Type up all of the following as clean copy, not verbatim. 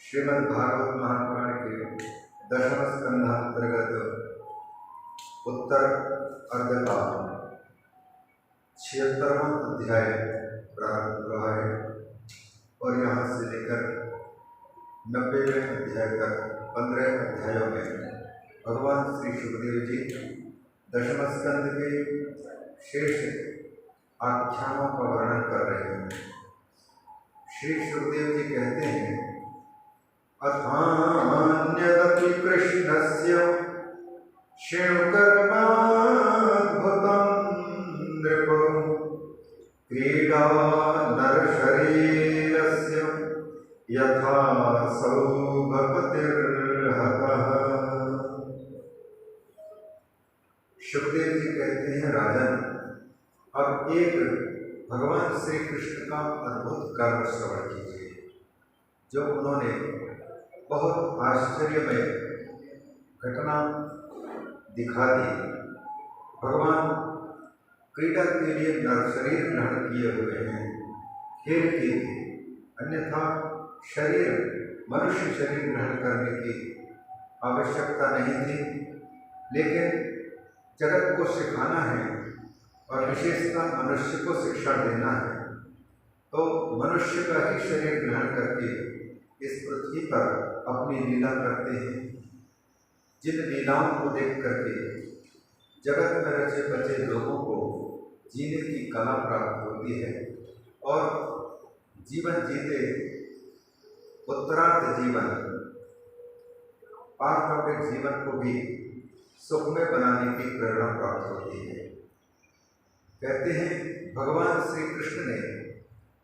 श्रीमद्भागवत महापुराण के दशम स्कंधांतर्गत उत्तर अर्ध का 76वां अध्याय प्रारंभ हुआ है और यहाँ से लेकर 90वें अध्याय तक 15 अध्यायों में भगवान श्री सुखदेव जी दशम स्कंध के शेष आख्यानों का वर्णन कर रहे हैं। श्री सुखदेव जी कहते हैं, अथान्यदपि कृष्णस्य शृणुकर्माद्भुतं नृप क्रीडा नरशरीरस्य यथा सौभपतिर्हतः। सुखदेव जी कहते हैं, राजन, अब एक भगवान श्री कृष्ण का अद्भुत कर्म श्रवण कीजिए जो उन्होंने बहुत आश्चर्यमय घटना दिखा दी। भगवान क्रीड़ा के लिए नर शरीर ग्रहण किए हुए हैं, खेल के लिए, अन्यथा शरीर मनुष्य शरीर ग्रहण करने की आवश्यकता नहीं थी, लेकिन जगत को सिखाना है और विशेषतः मनुष्य को शिक्षा देना है, तो मनुष्य का ही शरीर ग्रहण करके इस पृथ्वी पर अपनी लीला करते हैं। जिन लीलाओं को देख करके जगत में रचे बचे लोगों को जीने की कला प्राप्त होती है और जीवन जीते उत्तरार्ध जीवन पारलौकिक जीवन को भी सुखमय बनाने की प्रेरणा प्राप्त होती है। कहते हैं, भगवान श्री कृष्ण ने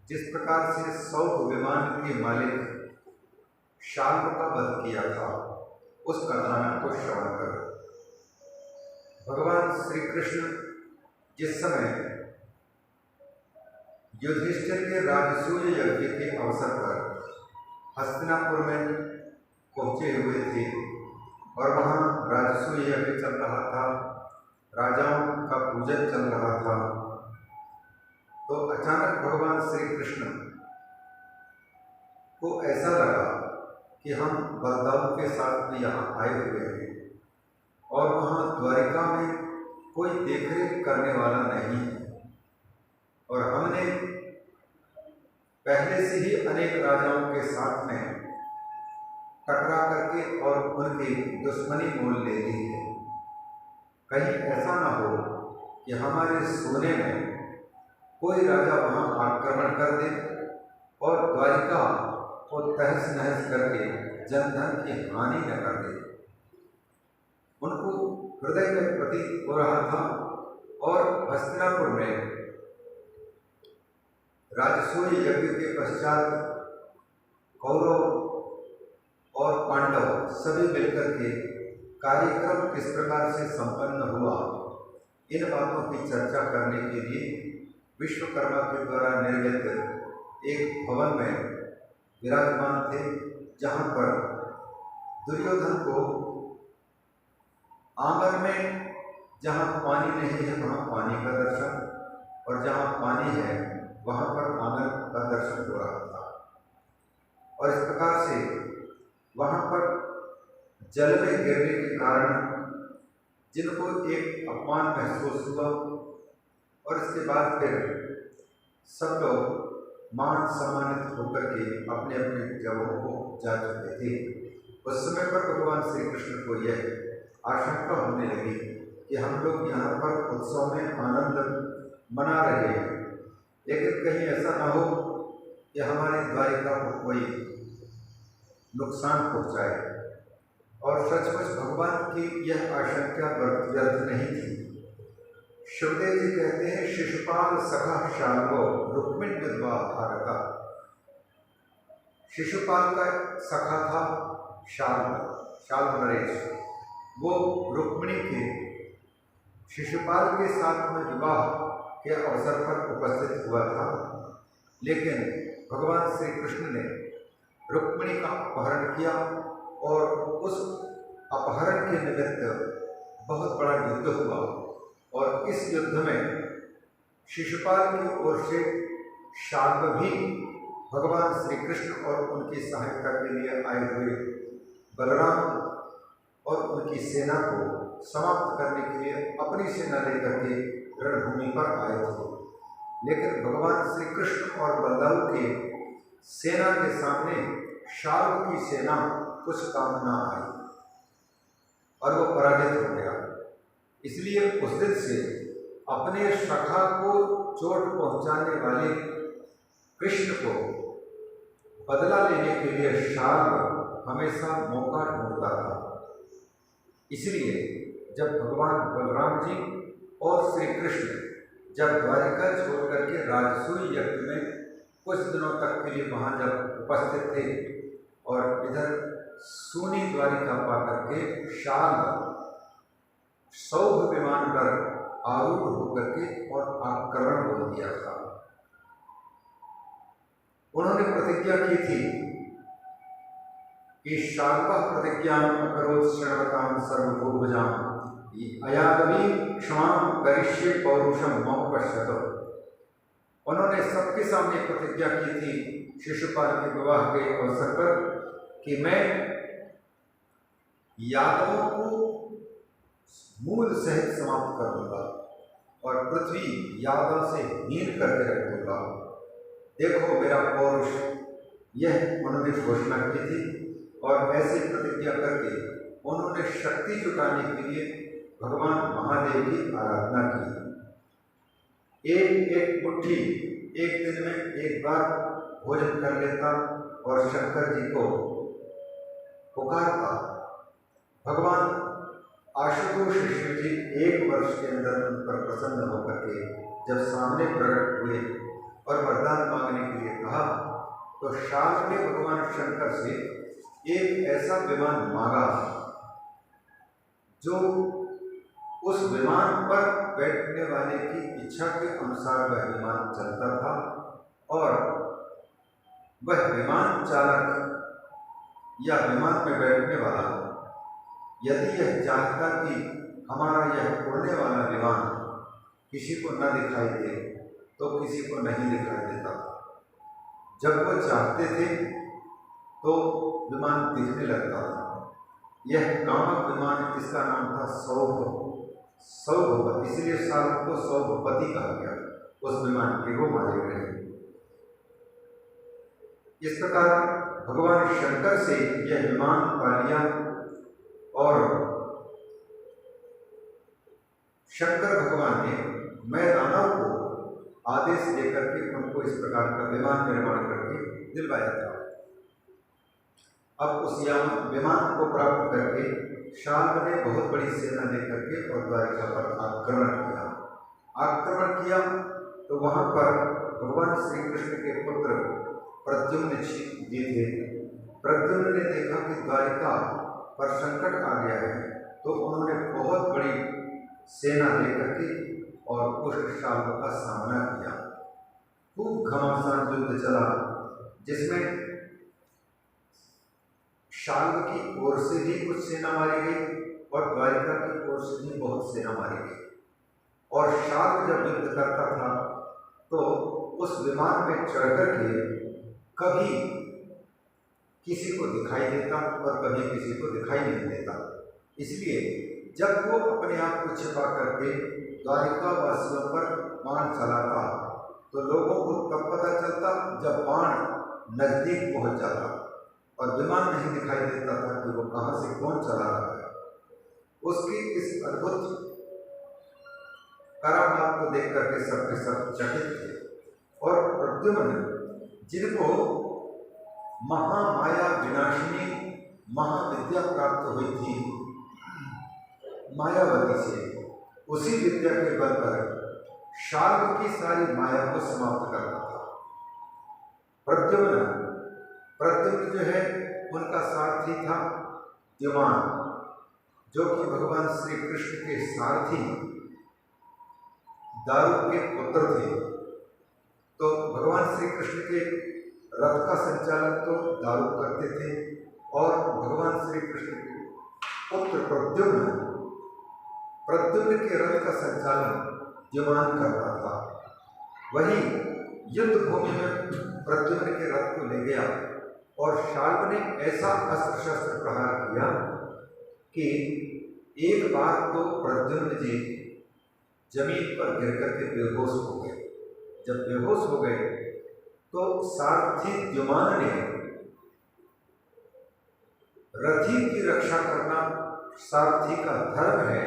जिस प्रकार से 100 विमान के मालिक शाल्व का वध किया था, उस कथानक को श्रवण करो। भगवान श्री कृष्ण जिस समय युधिष्ठिर के राजसूय यज्ञ के अवसर पर हस्तिनापुर में पहुंचे हुए थे और वहां राजसूय यज्ञ चल रहा था, राजाओं का पूजन चल रहा था, तो अचानक भगवान श्री कृष्ण को ऐसा लगा कि हम बलदाऊ के साथ भी यहाँ आए हुए हैं और वहाँ द्वारिका में कोई देखरेख करने वाला नहीं है। और हमने पहले से ही अनेक राजाओं के साथ में टकरा करके और उनकी दुश्मनी मोल ले ली है। कहीं ऐसा ना हो कि हमारे सोने में कोई राजा वहाँ आक्रमण कर दे और द्वारिका को तहस नहस करके जनधन की हानि न कर दे। उनको हृदय में प्रतीत हो रहा था। और हस्तिनापुर में राजसूय यज्ञ के पश्चात कौरव और पांडव सभी मिलकर के कार्यक्रम किस प्रकार से संपन्न हुआ, इन बातों की चर्चा करने के लिए विश्वकर्मा के द्वारा निर्मित एक भवन में विराजमान थे, जहाँ पर दुर्योधन को आंगन में जहाँ पानी नहीं है वहाँ पानी का दर्शन, और जहाँ पानी है वहाँ पर आंगन का दर्शन हो रहा था। और इस प्रकार से वहाँ पर जल में गिरने के कारण जिनको एक अपमान महसूस हुआ, और इसके बाद फिर सब लोग मान सम्मानित होकर के अपने अपने जगहों को जा चुके थे। उस समय पर भगवान श्री कृष्ण को यह आशंका होने लगी कि हम लोग यहाँ पर उत्सव में आनंद मना रहे हैं, लेकिन कहीं ऐसा ना हो कि हमारी द्वारिका को कोई नुकसान पहुँचाए। और सचमुच भगवान की यह आशंका व्यर्थ नहीं थी। शिवदेव जी कहते हैं, शिशुपाल सखा शाल्वो रुक्मिण विधवा भारता। शिशुपाल का सखा था शाल्व नरेश, वो रुक्मिणी के शिशुपाल के साथ में विवाह के अवसर पर उपस्थित हुआ था। लेकिन भगवान श्री कृष्ण ने रुक्मिणी का अपहरण किया और उस अपहरण के निमित्त बहुत बड़ा युद्ध हुआ। और इस युद्ध में शिशुपाल की ओर से शाल्व भी भगवान श्री कृष्ण और उनकी सहायता के लिए आए हुए बलराम और उनकी सेना को समाप्त करने के लिए अपनी सेना लेकर के रणभूमि पर आए थे। लेकिन भगवान श्री कृष्ण और बलदाऊ के सेना के सामने शाल्व की सेना कुछ काम न आई और वो पराजित हो गया। इसलिए उस दिन से अपने सखा को चोट पहुंचाने वाले कृष्ण को बदला लेने के लिए शाल्व हमेशा मौका ढूंढता था। इसलिए जब भगवान बलराम जी और श्री कृष्ण जब द्वारिका छोड़ करके राजसूय यज्ञ में कुछ दिनों तक के लिए वहाँ जब उपस्थित थे और इधर सूनी द्वारिका पा करके शाल्व सौभ विमान पर आरूढ़ होकर के और आक्रमण बोल दिया था। उन्होंने प्रतिज्ञा की थी कि शाल्व प्रतिज्ञा अकरोत् शर्वतां सर्वभूभुजां अयादवी क्षमां करिष्ये पौरुषं मम पश्यतो। उन्होंने सबके सामने प्रतिज्ञा की थी शिशुपाल के विवाह के अवसर पर कि मैं यादवों को मूल सहित समाप्त कर दूंगा और पृथ्वी यादव से हीन करके रख दूंगा। देखो मेरा पौरुष, यह उन्होंने घोषणा की थी। और ऐसी प्रतिज्ञा करके उन्होंने शक्ति जुटाने के लिए भगवान महादेव की आराधना की। एक एक मुट्ठी एक दिन में एक बार भोजन कर लेता और शंकर जी को पुकारता। भगवान आशुतोष शिव जी एक वर्ष के अंदर उन पर प्रसन्न होकर के जब सामने प्रकट हुए और वरदान मांगने के लिए कहा, तो शास्त्र ने भगवान शंकर से एक ऐसा विमान मांगा जो उस विमान पर बैठने वाले की इच्छा के अनुसार वह विमान चलता था। और वह विमान चालक या विमान में बैठने वाला यदि यह चाहता कि हमारा यह उड़ने वाला विमान किसी को न दिखाई दे तो किसी को नहीं दिखाई देता। जब वो चाहते थे तो विमान दिखने लगता था। यह कामक विमान, जिसका नाम था सौभ, सौभपति, इसलिए शार्क को सौभपति कहा गया उस विमान के वो मालिक रहे। इस प्रकार भगवान शंकर से यह विमान पा लिया और शंकर भगवान ने मैं दानव को आदेश देकर के उनको इस प्रकार का विमान निर्माण करके दिलवाया था। अब उस विमान को प्राप्त करके शाल्व ने बहुत बड़ी सेना लेकर के और द्वारिका पर आक्रमण किया तो वहां पर भगवान श्री कृष्ण के पुत्र प्रद्युम्न जी थे। प्रद्युम्न ने देखा कि द्वारिका पर संकट आ गया है तो उन्होंने बहुत बड़ी सेना लेकर के और उस शाल्व का सामना किया। खूब घमासान युद्ध चला जिसमें शाल्व की ओर से भी कुछ सेना मारी गई और द्वारिका की ओर से भी बहुत सेना मारी गई। और शाल्व जब युद्ध करता था तो उस विमान में चढ़कर के कभी किसी को दिखाई देता और कभी किसी को दिखाई नहीं देता। इसलिए जब वो अपने आप को छिपा करके द्वारिका वासियों पर बाण चलाता तो लोगों को तब पता चलता जब बाण नजदीक पहुंच जाता और विमान नहीं दिखाई देता था कि वो कहां से कौन चला रहा है। उसकी इस अद्भुत करामात को देख करके सबके सब चकित थे। और प्रद्युम्न जिनको महामाया विनाशिनी महाविद्या प्राप्त हुई थी मायावती से, उसी विद्या के बल पर शाल्व की सारी माया को समाप्त करना था। प्रद्युम्न जो है उनका सारथी था द्युमान, जो कि भगवान श्री कृष्ण के सारथी दारुक के पुत्र थे। तो भगवान श्री कृष्ण के रथ का संचालन तो दारुक करते थे और भगवान श्री कृष्ण के पुत्र प्रद्युम्न के रथ का संचालन द्युमान करता था। वही युद्ध भूमि में प्रद्युम्न के रथ को ले गया और शाल्व ने ऐसा अस्त्र शस्त्र प्रहार किया कि एक बार तो प्रद्युम्न जी जमीन पर गिर करके बेहोश हो गए। जब बेहोश हो गए तो सारथी द्युमान ने रथी की रक्षा करना सारथी का धर्म है,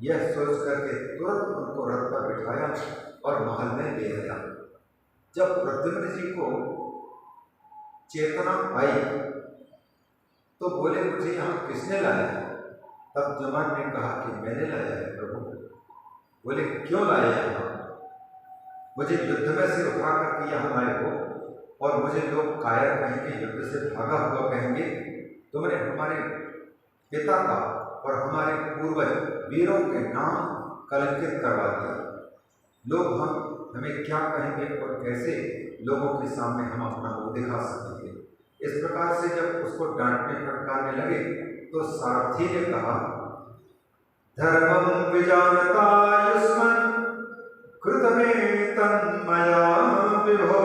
यह सोच करके तुरंत उनको रथ पर बिठाया और महल में ले आया। जब प्रद्युम्न जी को चेतना आई तो बोले मुझे यहाँ किसने लाया? तब द्युमान ने कहा कि मैंने लाया है प्रभु। बोले क्यों लाया यहाँ? मुझे युद्ध में से उठा करके यहाँ लाए हो और मुझे लोग कायर कहेंगे, युद्ध से भागा हुआ कहेंगे। तुमने हमारे पिता का और हमारे पूर्वज वीरों के नाम कलंकित करवा दिया। लोग हमें क्या कहेंगे और कैसे लोगों के सामने हम अपना मुंह दिखा सकेंगे। इस प्रकार से जब उसको डांटने फटकारने लगे तो सारथी ने कहा धर्मं विजानता युष्मन् कृतमेतन्मया विभो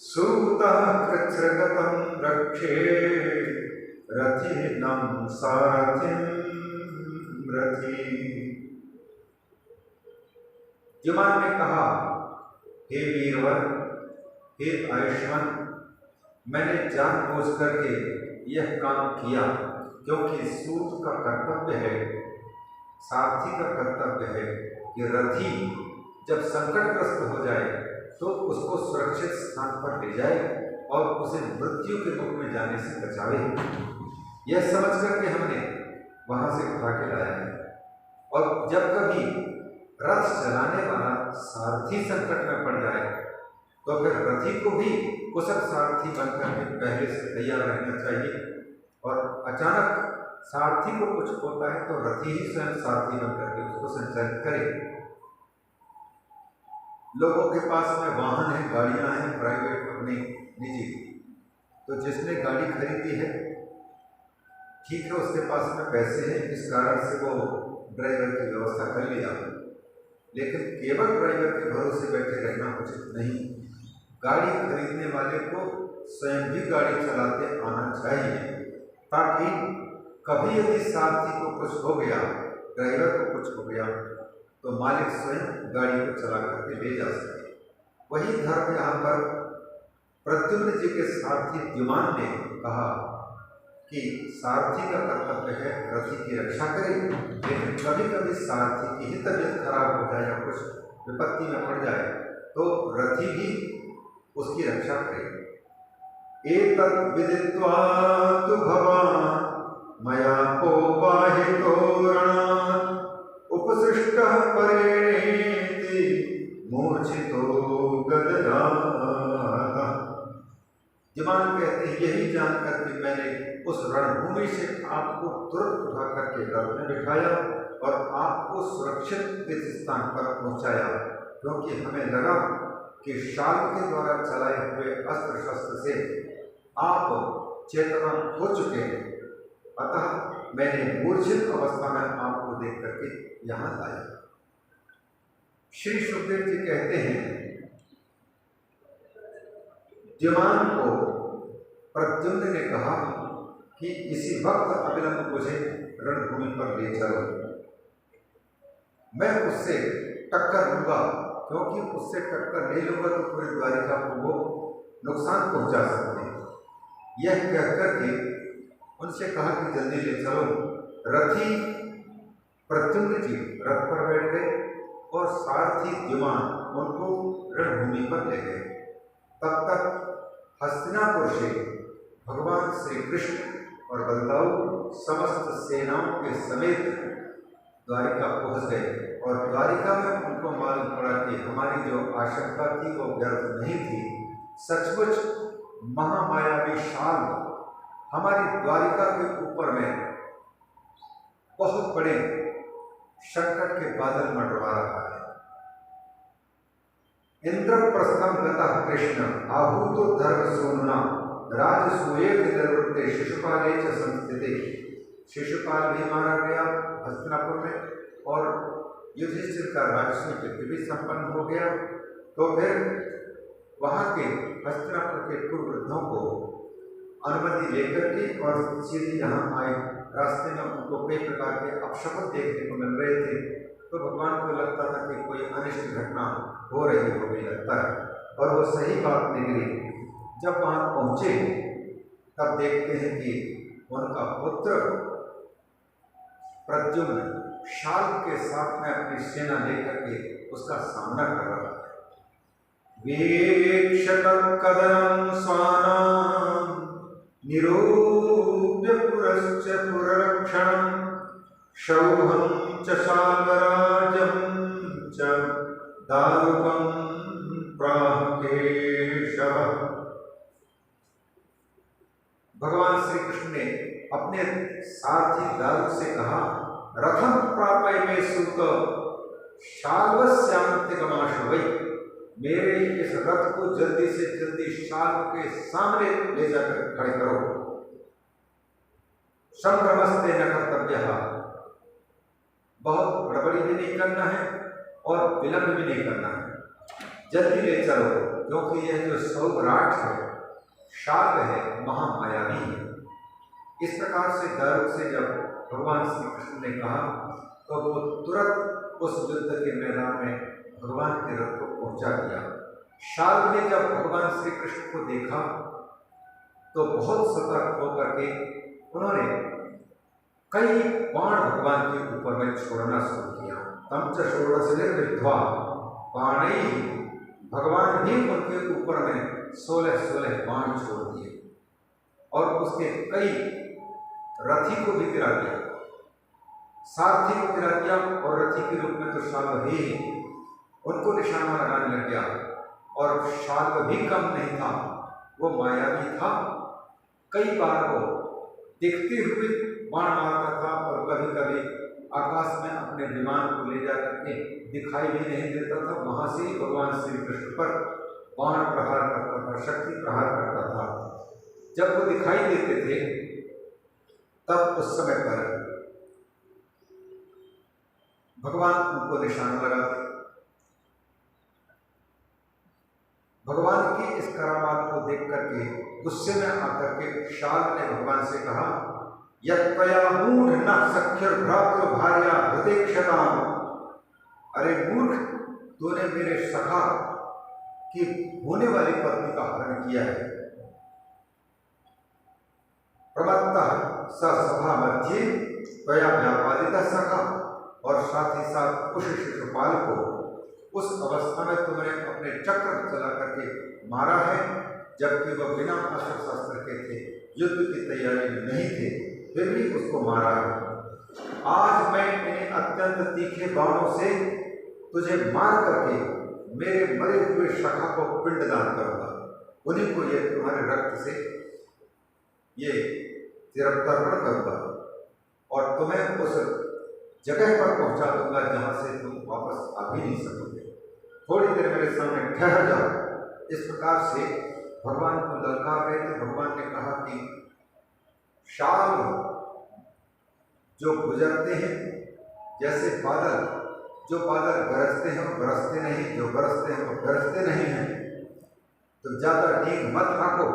सूतः कृच्छ्रगतं रक्षे रथिनं सारथिं रथि। द्युमान ने कहा हे वीरवर, हे आयुष्मान, मैंने जानबूझ करके यह काम किया क्योंकि सूत का कर्तव्य है, सारथी का कर्तव्य है कि रथी जब संकटग्रस्त हो जाए तो उसको सुरक्षित स्थान पर ले जाए और उसे मृत्यु के मुख में जाने से बचावे। यह समझ करके हमने वहां से उठा के लाया है। और जब कभी रथ चलाने वाला सारथी संकट में पड़ जाए तो फिर रथी को भी कुशल सारथी बनकर के पहले से तैयार रहना चाहिए। और अचानक सारथी को कुछ होता है तो रथी ही स्वयं सारथी बनकर के उसको संचालित करे। लोगों के पास में वाहन है, गाड़ियां हैं, प्राइवेट अपनी निजी, तो जिसने गाड़ी खरीदी है ठीक है, उसके पास में पैसे हैं, इस कारण से वो ड्राइवर की व्यवस्था कर लिया। लेकिन केवल ड्राइवर के भरोसे बैठे रहना उचित नहीं। गाड़ी खरीदने वाले को स्वयं भी गाड़ी चलाते आना चाहिए ताकि कभी यदि सारथी को कुछ हो गया ड्राइवर को कुछ हो गया तो मालिक स्वयं गाड़ी को चला करके ले जा सके। वही धर्म यहाँ पर प्रद्युम्न जी के सारथी द्युमान ने कहा कि सारथी का कर्तव्य है रथी की रक्षा करे, लेकिन कभी कभी सारथी की ही तबीयत खराब हो जाए या कुछ विपत्ति में पड़ जाए तो रथी भी उसकी रक्षा करे। एतत् विदित्वा तु भवान् मया कोपाहितो रणात् उपसृष्टः परेणेति मूर्छितो गददाः। द्युमान कहते हैं यही जानकर कि मैंने उस रणभूमि से आपको तुरंत उठा करके रथ में बिठाया और आपको सुरक्षित इस स्थान पर पहुंचाया, क्योंकि हमें लगा कि शाल के द्वारा चलाए हुए अस्त्र शस्त्र से आप चेतना हो चुके हैं, अतः मैंने मूर्छित अवस्था में आपको देख करके यहाँ लाया। श्री सुखदेव जी कहते हैं द्युमान को प्रद्युम्न ने कहा कि इसी वक्त अविलंब मुझे रणभूमि पर ले चलो, मैं उससे टक्कर लूंगा, क्योंकि उससे टक्कर नहीं लूंगा तो पूरी द्वारिका को वो नुकसान पहुंचा सकते हैं। यह कहकर के उनसे कहा कि जल्दी ले चलो। रथी प्रद्युम्न जी रथ पर बैठ गए और सारथी द्युमान उनको रणभूमि पर ले गए। तब तक हस्तिनापुर से भगवान श्री कृष्ण और बलदाऊ समस्त सेनाओं के समेत द्वारिका पहुंच गए और द्वारिका में उनको मालूम पड़ा कि हमारी जो आशंका थी वो व्यर्थ नहीं थी। सचमुच महामायावी शाल हमारी द्वारिका के ऊपर में बहुत बड़े संकट के बादल मंडरा रहा है। इंद्रप्रस्थम गतः कृष्ण आहूतो धर्म सोनुना राजसूये निवृत्ते शिशुपाले च संस्थिते। शिशुपाल भी मारा गया हस्तिनापुर में और युधिष्ठिर का राजसूय यज्ञ भी संपन्न हो गया। तो फिर वहाँ के हस्तिनापुर के कुरुवृद्धों को अनुमति लेकर के और सीधे यहाँ आए। रास्ते में उनको कई प्रकार के अपशकुन देखने को मिल रहे थे, तो भगवान को लगता था कि कोई अनिष्ट घटना हो रही होगी लगता है, और वो सही बात निकली। जब वहाँ पहुँचे तब देखते हैं कि उनका पुत्र प्रद्युम्न शाल के साथ में अपनी सेना लेकर के उसका सामना कर रहा है। वीक्षतं कदनं स्वानां निरूप्य पुरश्च पुररक्षणं शौभं च शाल्वराजं च दारुकं प्राकेशः। भगवान श्री कृष्ण ने अपने सारथी दारुक से कहा, रथम प्रापय में सुत शाल्वस्यान्त्यगमाशवै। मेरे इस रथ को जल्दी से जल्दी शाल्व के सामने ले जाकर खड़े करो। संभ्रमस्ते न कर्तव्यः, बहुत गड़बड़ी भी नहीं करना है और विलंब भी नहीं करना है, जल्दी ले चलो, क्योंकि यह जो सौराट है शाल्व है महामायावी है। इस प्रकार से दारुक से जब भगवान श्री कृष्ण ने कहा तो वो तुरंत उस युद्ध के मैदान में भगवान के रथ को पहुंचा दिया। शाल्व ने जब भगवान श्री कृष्ण को देखा तो बहुत सतर्क होकर के उन्होंने कई बाण भगवान के ऊपर में छोड़ना शुरू किया। तम च षोडशनिर्विद्ध्वा बाणैः, भगवान भी उनके ऊपर में 16 बाण छोड़ दिए और उसके कई रथी को भी गिरा दिया, सारथी को गिरा दिया और रथी के रूप में तो शाल्व ही उनको निशाना लगाने लग गया। और शाल्व भी कम नहीं था, वो मायावी था। कई बार वो दिखते हुए बाण मारता था और कभी कभी आकाश में अपने विमान को ले जा करके दिखाई भी नहीं देता था, वहां से ही भगवान श्री कृष्ण पर बाण प्रहार करता था, शक्ति प्रहार करता था। जब वो दिखाई देते थे तब उस समय पर भगवान उनको निशाना लगाते। भगवान की इस करामात को देख करके गुस्से में आकर के शाल्व ने भगवान से कहा, यत्त्वया मूढ़ न सख्युर्भ्रातृ भार्या हृदेक्षताम्। अरे मूर्ख, तूने मेरे सखा की होने वाली पत्नी का हरण किया है। प्रमत्तः स सभा मध्य त्वया व्यापादितः सखा, और साथ ही साथ उस शिशुपाल को उस अवस्था में तुमने अपने चक्र चला करके मारा है, जबकि वह बिना अस्त्र शस्त्र के थे, युद्ध की तैयारी में नहीं थे, फिर भी उसको मारा है। आज मैं इन अत्यंत तीखे बाणों से तुझे मार करके मेरे मरे हुए सखा को पिंडदान करूंगा। उन्हीं को ये तुम्हारे रक्त से ये तिरस्कृत करूंगा और तुम्हें उस जगह पर पहुंचा दूंगा जहां से तुम वापस आ भी नहीं सकोगे। थोड़ी देर मेरे सामने ठहर जाओ। इस प्रकार से भगवान को ललकार रहे थे। भगवान ने कहा कि शाल जो गुजरते हैं जैसे बादल, जो बादल गरजते हैं वो बरसते नहीं, जो बरसते हैं वो गरजते नहीं हैं, तो ज़्यादा ठीक मत हाको,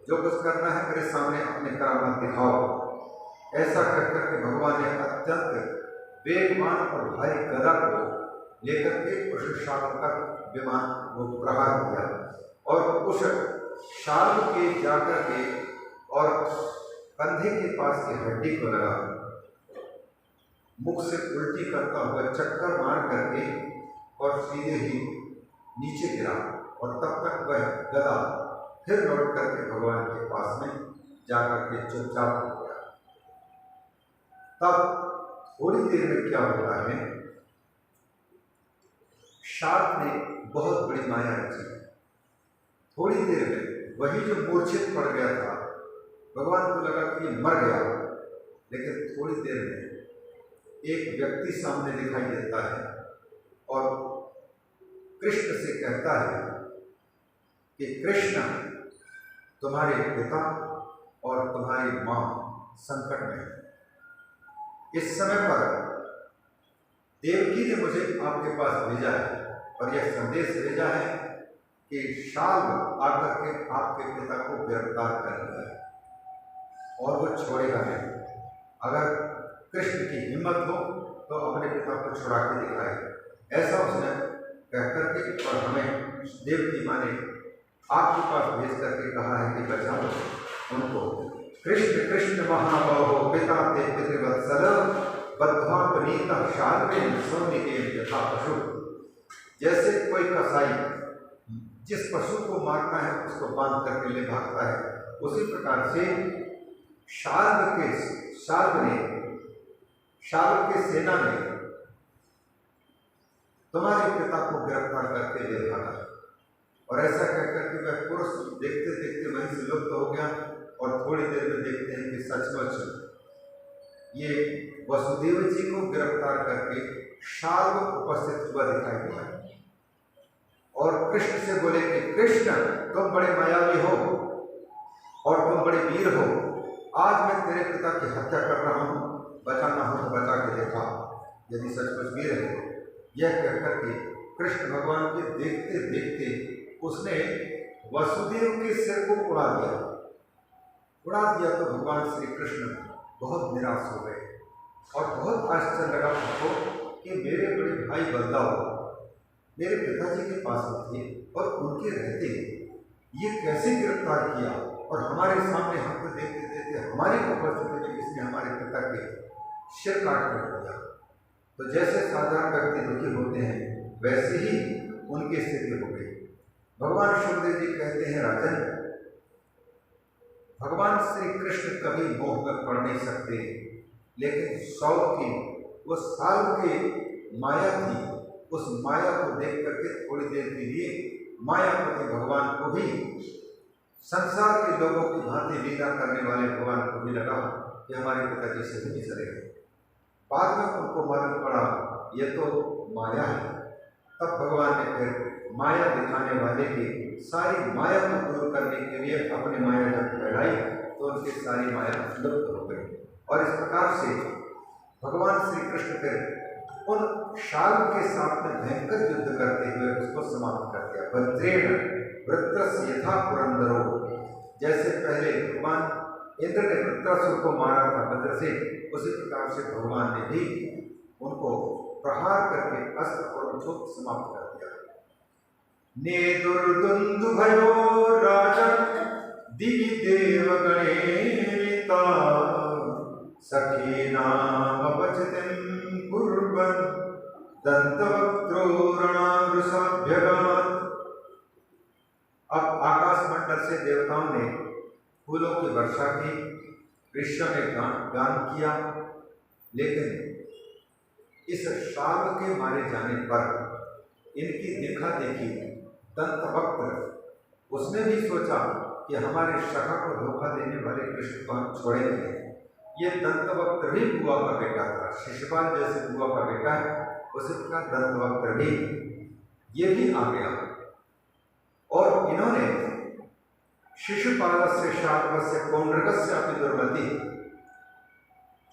जो कुछ करना है मेरे सामने अपने करामात दिखाओ। ऐसा कर करके भगवान ने अत्यंत वेगवान और भारी गदा को लेकर के उस शाल का विमान वो प्रहार किया और उस शाल के जाकर के और कंधे के पास की हड्डी को लगा, मुख से उल्टी करता हुआ चक्कर मार करके और सीधे ही नीचे गिरा। और तब तक वह गदा फिर लौट करके भगवान के पास में जाकर के चुपचाप हो गया। तब थोड़ी देर में क्या होता है, शाल ने बहुत बड़ी माया रची। थोड़ी देर में वही जो मूर्छित पड़ गया था, भगवान को लगा कि ये मर गया, लेकिन थोड़ी देर में एक व्यक्ति सामने दिखाई देता है और कृष्ण से कहता है कि कृष्ण, तुम्हारे पिता और तुम्हारी मां संकट में है। इस समय पर देवकी ने मुझे आपके पास भेजा है और यह संदेश भेजा है कि शाल आकर के आपके पिता को गिरफ्तार कर लिया है और वो छोड़ेगा नहीं। अगर कृष्ण की हिम्मत हो तो अपने पिता को छुड़ा के दिखाए। ऐसा उसने कह करके और हमें देवकी माँ ने आपके पास भेज करके कहा है कि बचाओ उनको। कृष्ण कृष्ण महाबाहो पिता ते पितृवत्सल बद्ध्वा पुनीतः शाल्वेन सौनिकेन यथा पशु। जैसे कोई कसाई जिस पशु को मारता है उसको बांध करके ले भागता है, उसी प्रकार से शाल के सेना ने तुम्हारे पिता को गिरफ्तार करके ले भागा। और ऐसा कहकर के वह पुरुष देखते देखते वहीं से लुप्त हो गया और थोड़ी देर में देखते हैं कि सचमुच ये वसुदेव जी को गिरफ्तार करके शाल उपस्थित हुआ दिखाई दिया और कृष्ण से बोले कि कृष्ण, तुम बड़े मायावी हो और तुम बड़े वीर हो, आज मैं तेरे पिता की हत्या कर रहा हूँ, बचाना हो तो बचा के देखा, यदि सचमुच वीर है। यह कहकर के कृष्ण भगवान के देखते देखते उसने वसुदेव के सिर को उड़ा दिया तो भगवान श्री कृष्ण बहुत निराश हो गए और बहुत आश्चर्य लगा उनको कि मेरे बड़े भाई बलदाव मेरे पिताजी के पास थे और उनके रहते ये कैसे गिरफ्तार किया और हमारे सामने हमको देखते देखते हमारी उपस्थिति में इसने हमारे पिता के सिर काट कर दिया। तो जैसे साधारण व्यक्ति दुखी होते हैं वैसे ही उनकी स्थिति हो गई। भगवान शुभदेव जी कहते हैं, राजन, भगवान श्री कृष्ण कभी मोह में पड़ नहीं सकते, लेकिन 100 की वो साल की माया थी, उस माया को देख करके थोड़ी देर के लिए मायापति भगवान को भी, संसार के लोगों की भांति लीला करने वाले भगवान को भी लगा कि हमारे पिताजी से नहीं चलेगा। बाद में उनको मालूम पड़ा ये तो माया है। तब भगवान ने फिर माया दिखाने वाले की सारी माया को दूर करने के लिए अपनी माया जब फैलाई तो उनकी सारी माया लुप्त हो गई। और इस प्रकार से भगवान श्री कृष्ण फिर उन शाल के साथ में भयंकर युद्ध करते हुए उसको समाप्त कर दिया। भद्रेण वृत्रस्य यथा पुरंदरो, जैसे पहले भगवान इंद्र ने वृत्रासुर को मारा था वज्र से, उसी प्रकार से भगवान ने भी उनको प्रहार करके अस्त्र और उच्छोद समाप्त कर दिया। नेदुर्दुन्दुभयो राजन् दिवि देवगणेरिता सखीनामपचितिं कुर्वन् दन्तवक्त्रो रणावृषाभ्यगात्। अब आकाश मंडल से देवताओं ने फूलों की वर्षा की, ऋषियों ने गान किया, लेकिन इस शाप के मारे जाने पर इनकी देखा देखी दंतवक्त्र, उसने भी सोचा कि हमारे सखा को धोखा देने वाले कृष्ण को हम छोड़ेंगे। ये दंतवक्त्र भी बुआ का बेटा था, शिशुपाल जैसे बुआ का बेटा है, उसी प्रकार दंतवक्त्र भी ये भी आ गया। और इन्होंने शिशुपालस्य शापस्य पौंड्रकस्य अपि दुर्मति,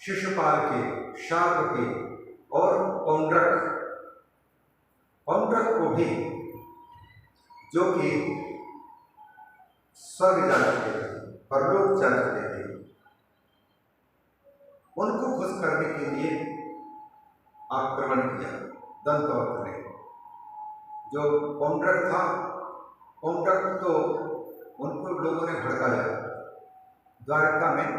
शिशुपाल के, शाप के और पौंड्रक को भी, जो कि स्वर्ग जा चुके थे, परलोक जा चुके थे, उनको खुश करने के लिए आक्रमण किया दंतवक्त्र ने। जो पौंड्रक था, पौंड्रक तो उनको लोगों ने भड़काया। द्वारका में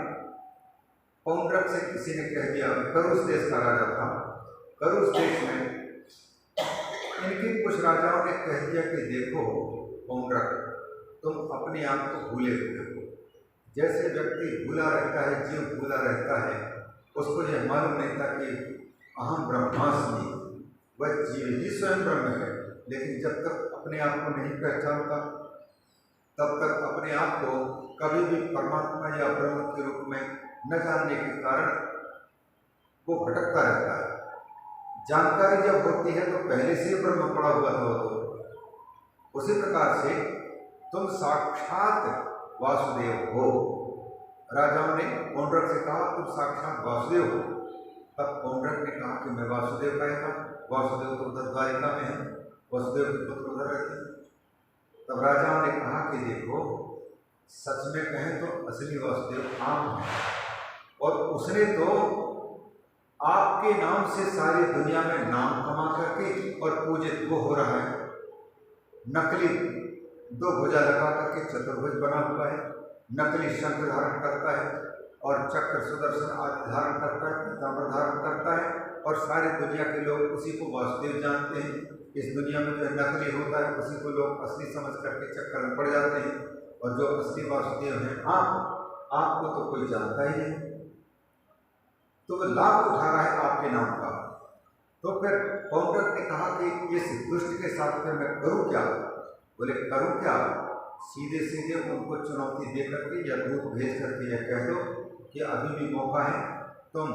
पौंड्रक से किसी ने कह दिया, करुष देश का राजा था, करुष देश में इनके कुछ राजाओं ने कह दिया कि देखो पौंड्रक, तुम अपने आप को भूले हुए हो। जैसे व्यक्ति भूला रहता है, जीव भूला रहता है, उसको यह मालूम नहीं था कि अहम ब्रह्मास्मि, वह जीव ही स्वयं ब्रह्म है। लेकिन जब तक अपने आप को नहीं पहचानता, तब तक अपने आप को कभी भी परमात्मा या ब्रह्म के रूप में न जानने के कारण वो भटकता रहता है। जानकारी जब होती है तो पहले से ब्रह्म पड़ा हुआ था वो तो। उसी प्रकार से तुम साक्षात वासुदेव हो। राजाओं ने पौंड्रक से कहा तुम साक्षात वासुदेव हो। तब पौंड्रक ने कहा कि मैं वासुदेव का था, वासुदेव तो उधर द्वारिका में है, वासुदेव के पुत्र उधर रहते हैं। तब राजाओं ने कहा कि देखो, सच में कहें तो असली वासुदेव आप हैं, और उसने तो आपके नाम से सारी दुनिया में नाम कमा करके और पूजित वो हो रहा है। नकली 2 भुजा लगा करके चतुर्भुज बना हुआ है, नकली शंख धारण करता है और चक्र सुदर्शन आदि धारण करता है, पीताम्बर धारण करता है, और सारी दुनिया के लोग उसी को वासुदेव जानते हैं। इस दुनिया में जो नकली होता है उसी को लोग असली समझ करके चक्कर में पड़ जाते हैं, और जो असली वासुदेव हैं आपको तो कोई जानता ही नहीं, तो वह लाभ उठा रहा है आपके नाम का। तो फिर पौंड्रक ने कहा कि इस दुष्ट के साथ फिर मैं करूं क्या? बोले करूं क्या? सीधे सीधे उनको चुनौती दे करके या दूत भेज करके यह कह दो कि अभी भी मौका है, तुम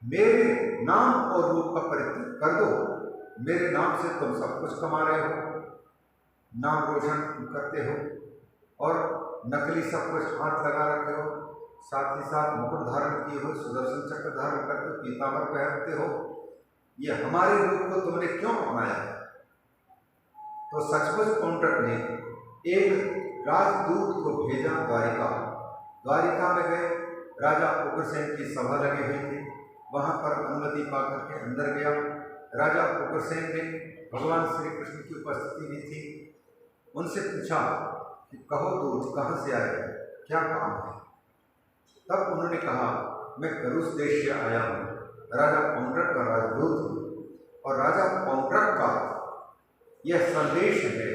मेरे नाम और रूप का परित्याग कर दो। मेरे नाम से तुम सब कुछ कमा रहे हो, नाम रोशन करते हो, और नकली सब कुछ हाथ लगा रखे हो, साथ ही साथ मुकुट धारण किए हो, सुदर्शन चक्र धारण करते हो, पीताम्बर पहनते हो, ये हमारे रूप को तुमने क्यों अपनाया? तो सचमुच पौंड्रक ने एक राजदूत को भेजा द्वारिका में गए। राजा उग्रसेन की सभा लगी हुई थी, वहां पर अनुमति पा करके अंदर गया। राजा उग्रसेन ने भगवान श्री कृष्ण की उपस्थिति भी थी, उनसे पूछा कि कहो दूत कहाँ से आए, क्या काम है? तब उन्होंने कहा मैं करुष देश से आया हूँ, राजा पौंड्रक का राजदूत हूँ, और राजा पौंड्रक का यह संदेश है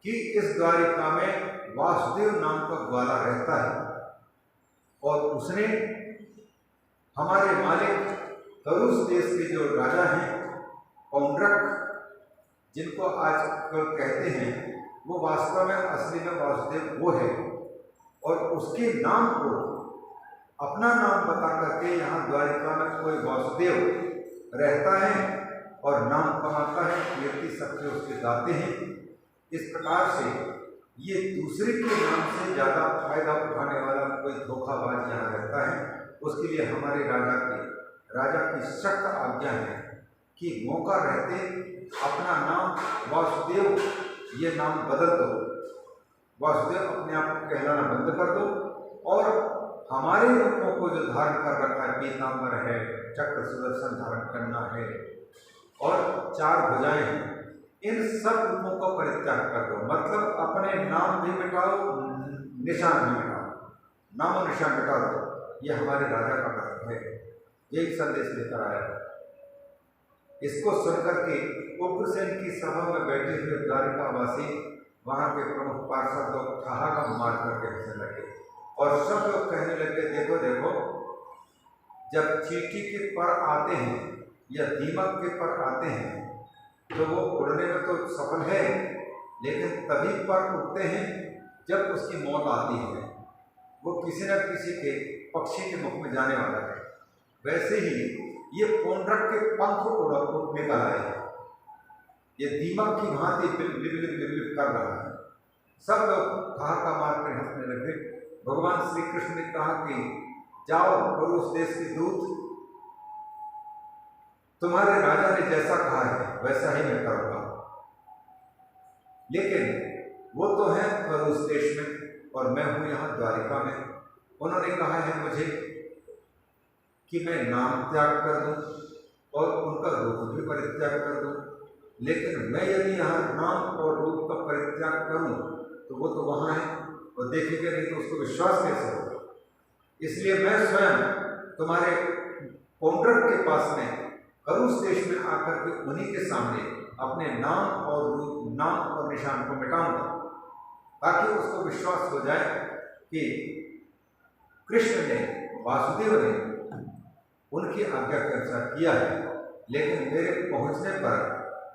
कि इस द्वारिका में वासुदेव नाम का ग्वाला रहता है, और उसने हमारे मालिक करुष देश के जो राजा हैं पौंड्रक, जिनको आज कहते हैं, वो वास्तव में असली में वासुदेव वो है, और उसके नाम को अपना नाम बता करके यहाँ द्वारिका में कोई वासुदेव रहता है और नाम कमाता है, कीर्ति सबसे उसके गाते हैं। इस प्रकार से ये दूसरे के नाम से ज़्यादा फायदा उठाने वाला कोई धोखाबाज यहाँ रहता है। उसके लिए हमारे राजा की सख्त आज्ञा है कि मौका रहते अपना नाम वासुदेव ये नाम बदल दो, वासुदेव अपने आप को कहलाना बंद कर दो, और हमारे रूपों को जो धारण कर रखा है, पीताम्बर है, चक्र सुदर्शन धारण करना है और 4 भुजाएं हैं, इन सब रूपों को परित्याग कर दो। मतलब अपने नाम भी मिटाओ, निशान भी मिटाओ, नाम और निशान मिटा दो। ये हमारे राजा का कथन है, यही संदेश लेकर आया। इसको सुनकर के उग्रसेन की सभा में बैठे हुए द्वारिकावासी, वहां के प्रमुख पार्षद लोग ठहाका मार करके हंसने लगे और सब लोग कहने लगे, देखो देखो, जब चींटी के पर आते हैं या दीमक के पर आते हैं तो वो उड़ने में तो सफल है, लेकिन तभी पर उड़ते हैं जब उसकी मौत आती है, वो किसी न किसी के पक्षी के मुख में जाने वाला है। वैसे ही ये पौंड्रक के पंख उड़ निकल आए हैं, ये दीमक की भांति बिल कर रहा है। सब लोग ठहाका मार कर हंसने लगे। भगवान श्री कृष्ण ने कहा कि जाओ और उस देश के दूत, तुम्हारे राजा ने जैसा कहा है वैसा ही मैं करूंगा। लेकिन वो तो है उस देश में और मैं हूं यहाँ द्वारिका में। उन्होंने कहा है मुझे कि मैं नाम त्याग कर दूं और उनका रूप भी परित्याग कर दूं, लेकिन मैं यदि यहाँ नाम और रूप का परित्याग करूं तो वो तो वहाँ है और देखेंगे नहीं तो उसको विश्वास कैसे होगा। इसलिए मैं स्वयं तुम्हारे पौंड्रक के पास में करुष देश में आकर के उन्हीं के सामने अपने नाम और रूप, नाम और निशान को मिटाऊंगा, ताकि उसको विश्वास हो जाए कि कृष्ण ने, वासुदेव ने उनकी आज्ञा के अनुसार किया है, लेकिन मेरे पहुंचने पर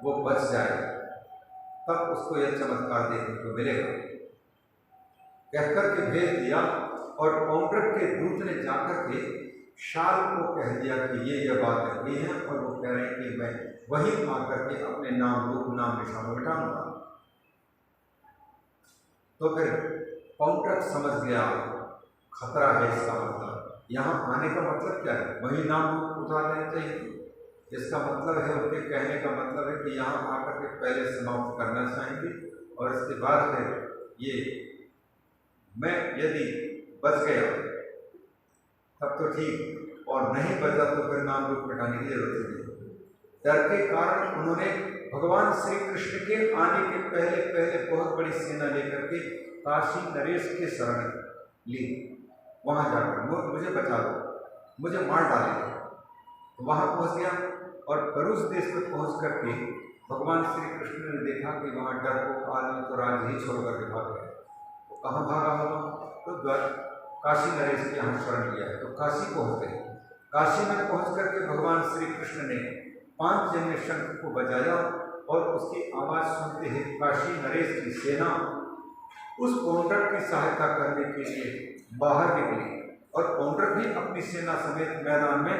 वो बच जाए, तब उसको यह चमत्कार देखने को मिलेगा। कहकर के भेज दिया और पौंड्रक के दूत ने जाकर के शाल को कह दिया कि ये बात हुई है और वो कह रहे हैं कि मैं वहीं आकर के अपने नाम, रूप, नाम, निशान मिटाऊंगा। तो फिर पौंड्रक समझ गया खतरा है इसका मतलब, यहाँ आने का मतलब क्या है, वही नाम रूप उठा लेना चाहिए। इसका मतलब है, उनके कहने का मतलब है कि यहाँ आकर के पहले समाप्त करना चाहेंगे और इसके बाद फिर ये मैं यदि बच गया तब तो ठीक, और नहीं बचा तो फिर नाम रूप मिटाने की जरूरत नहीं। डर के कारण उन्होंने भगवान श्री कृष्ण के आने के पहले बहुत बड़ी सेना लेकर के काशी नरेश के शरण ली। वहां जाकर मुझे बचा दो, मुझे मार डालेंगे। तो वहां पहुंच गया और करुष देश में पहुंच करके भगवान श्री कृष्ण ने देखा कि वहां डरपोक आदमी तो राज ही छोड़कर के भाग गए। तो कहाँ भागा होगा, तो काशी नरेश के यहाँ शरण लिया है, तो काशी पहुंच गए। काशी में पहुंच करके भगवान श्री कृष्ण ने 5 जन्य शंख को बजाया और उसकी आवाज सुनते ही काशी नरेश की सेना उस पौंड्रक की सहायता करने के लिए बाहर निकली और पौंड्रक भी अपनी सेना समेत मैदान में,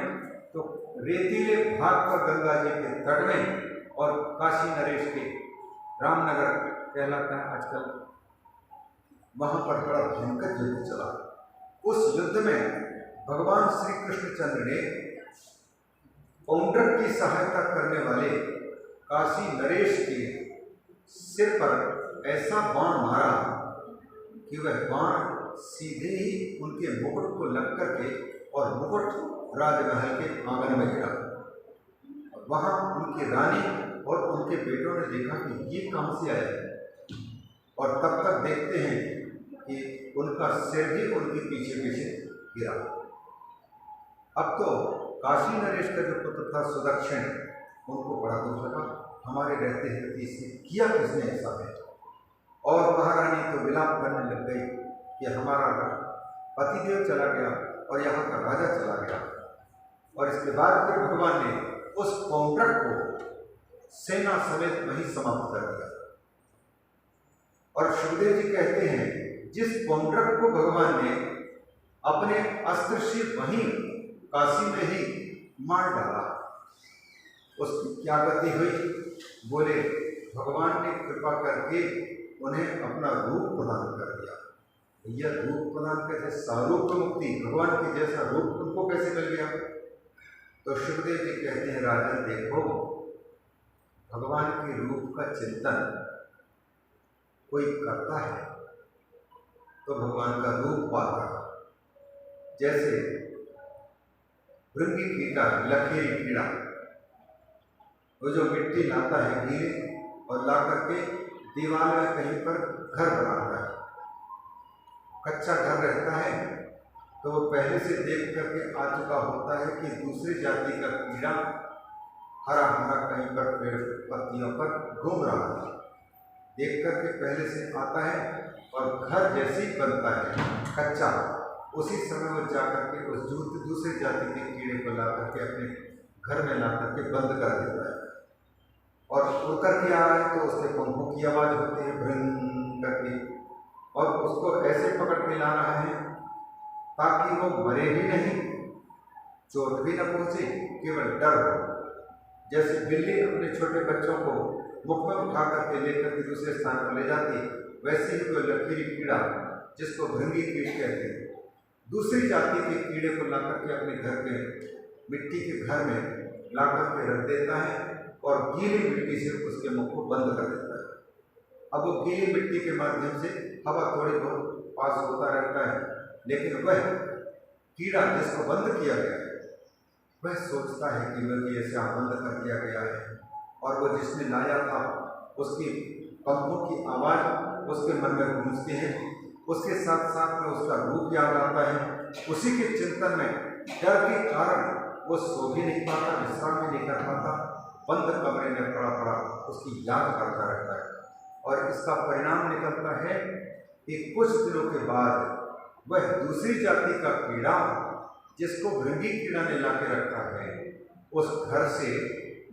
तो रेतीले भाग पर गंगा जी के तट में और काशी नरेश के रामनगर कहलाता है आजकल, वहां पर बड़ा भयंकर युद्ध चला। उस युद्ध में भगवान श्री कृष्णचंद्र ने पौंड्रक की सहायता करने वाले काशी नरेश के सिर पर ऐसा बाण मारा कि वह बाण सीधे ही उनके मुकुट को लग करके और मुकुट राजमहल के आंगन में गिरा। वहां उनकी रानी और उनके बेटों ने देखा कि ये कहां से आया है, और तब तक देखते हैं कि उनका सिर भी उनके पीछे पीछे गिरा। अब तो काशी नरेश का जो पुत्र था सुदक्षिण, उनको बड़ा दुख लगा, हमारे रहते हुए इसे किया किसने ऐसा है। और महारानी तो विलाप करने लग गई कि हमारा पतिदेव चला गया और यहाँ का राजा चला गया। और इसके बाद फिर भगवान ने उस पौंड्रक को सेना समेत वहीं समाप्त कर दिया। और सुखदेव जी कहते हैं, जिस पौंड्रक को भगवान ने अपने अस्त्र से वहीं काशी में ही मार डाला, उसकी क्या गति हुई? बोले भगवान ने कृपा करके उन्हें अपना रूप प्रदान कर दिया। यह रूप प्रदान कैसे? सारूप मुक्ति, भगवान के जैसा रूप उनको कैसे मिल गया? तो सुखदेव जी कहते हैं, राजन देखो, भगवान के रूप का चिंतन कोई करता है तो भगवान का रूप पाता है, जैसे भृंगी कीड़ा, लकीरी कीड़ा, वो जो मिट्टी लाता है गीली और ला करके दीवार में कहीं पर घर बनाता है, कच्चा घर रहता है, तो वो पहले से देख करके आ चुका होता है कि दूसरी जाति का कीड़ा हरा हरा कहीं पर पेड़ पत्तियों पर घूम रहा है, देख करके पहले से आता है और घर जैसी बनता है कच्चा, उसी समय वो जा करके उस दूसरी जाति के कीड़े को ला करके अपने घर में ला करके बंद कर देता है और उड़ करके आ रहा है तो उसके पंखों की आवाज़ होती है भृंग करके, और उसको ऐसे पकड़ के ला रहा है ताकि वो मरे भी नहीं, चोट भी न पहुंचे, केवल डर हो। जैसे बिल्ली अपने छोटे बच्चों को मुख में उठा करके लेकर के दूसरे स्थान पर ले जाती, वैसे ही कोई लकीरी कीड़ा जिसको भृंगी कीट कहते हैं, दूसरी जाति के कीड़े को ला करके अपने घर में मिट्टी के घर में ला करके रख देता है और गीली मिट्टी से उसके मुख को बंद कर देता है। अब वो गीली मिट्टी के माध्यम से हवा थोड़ी बहुत पास होता रहता है, लेकिन वह कीड़ा जिसको बंद किया गया है वह सोचता है कि मुझे ऐसे बंद कर दिया गया है, और वो जिसने लाया था उसकी पंखों की आवाज़ उसके मन में गूंजती है, उसके साथ साथ में उसका रूप याद आता है, उसी के चिंतन में डर के कारण वो सो भी नहीं पाता, विश्राम भी नहीं कर पाता, बंद कमरे में पड़ा पड़ा उसकी याद करता रहता है। और इसका परिणाम निकलता है कि कुछ दिनों के बाद वह दूसरी जाति का कीड़ा जिसको भृंगी कीड़ा ने ला के रखा है, उस घर से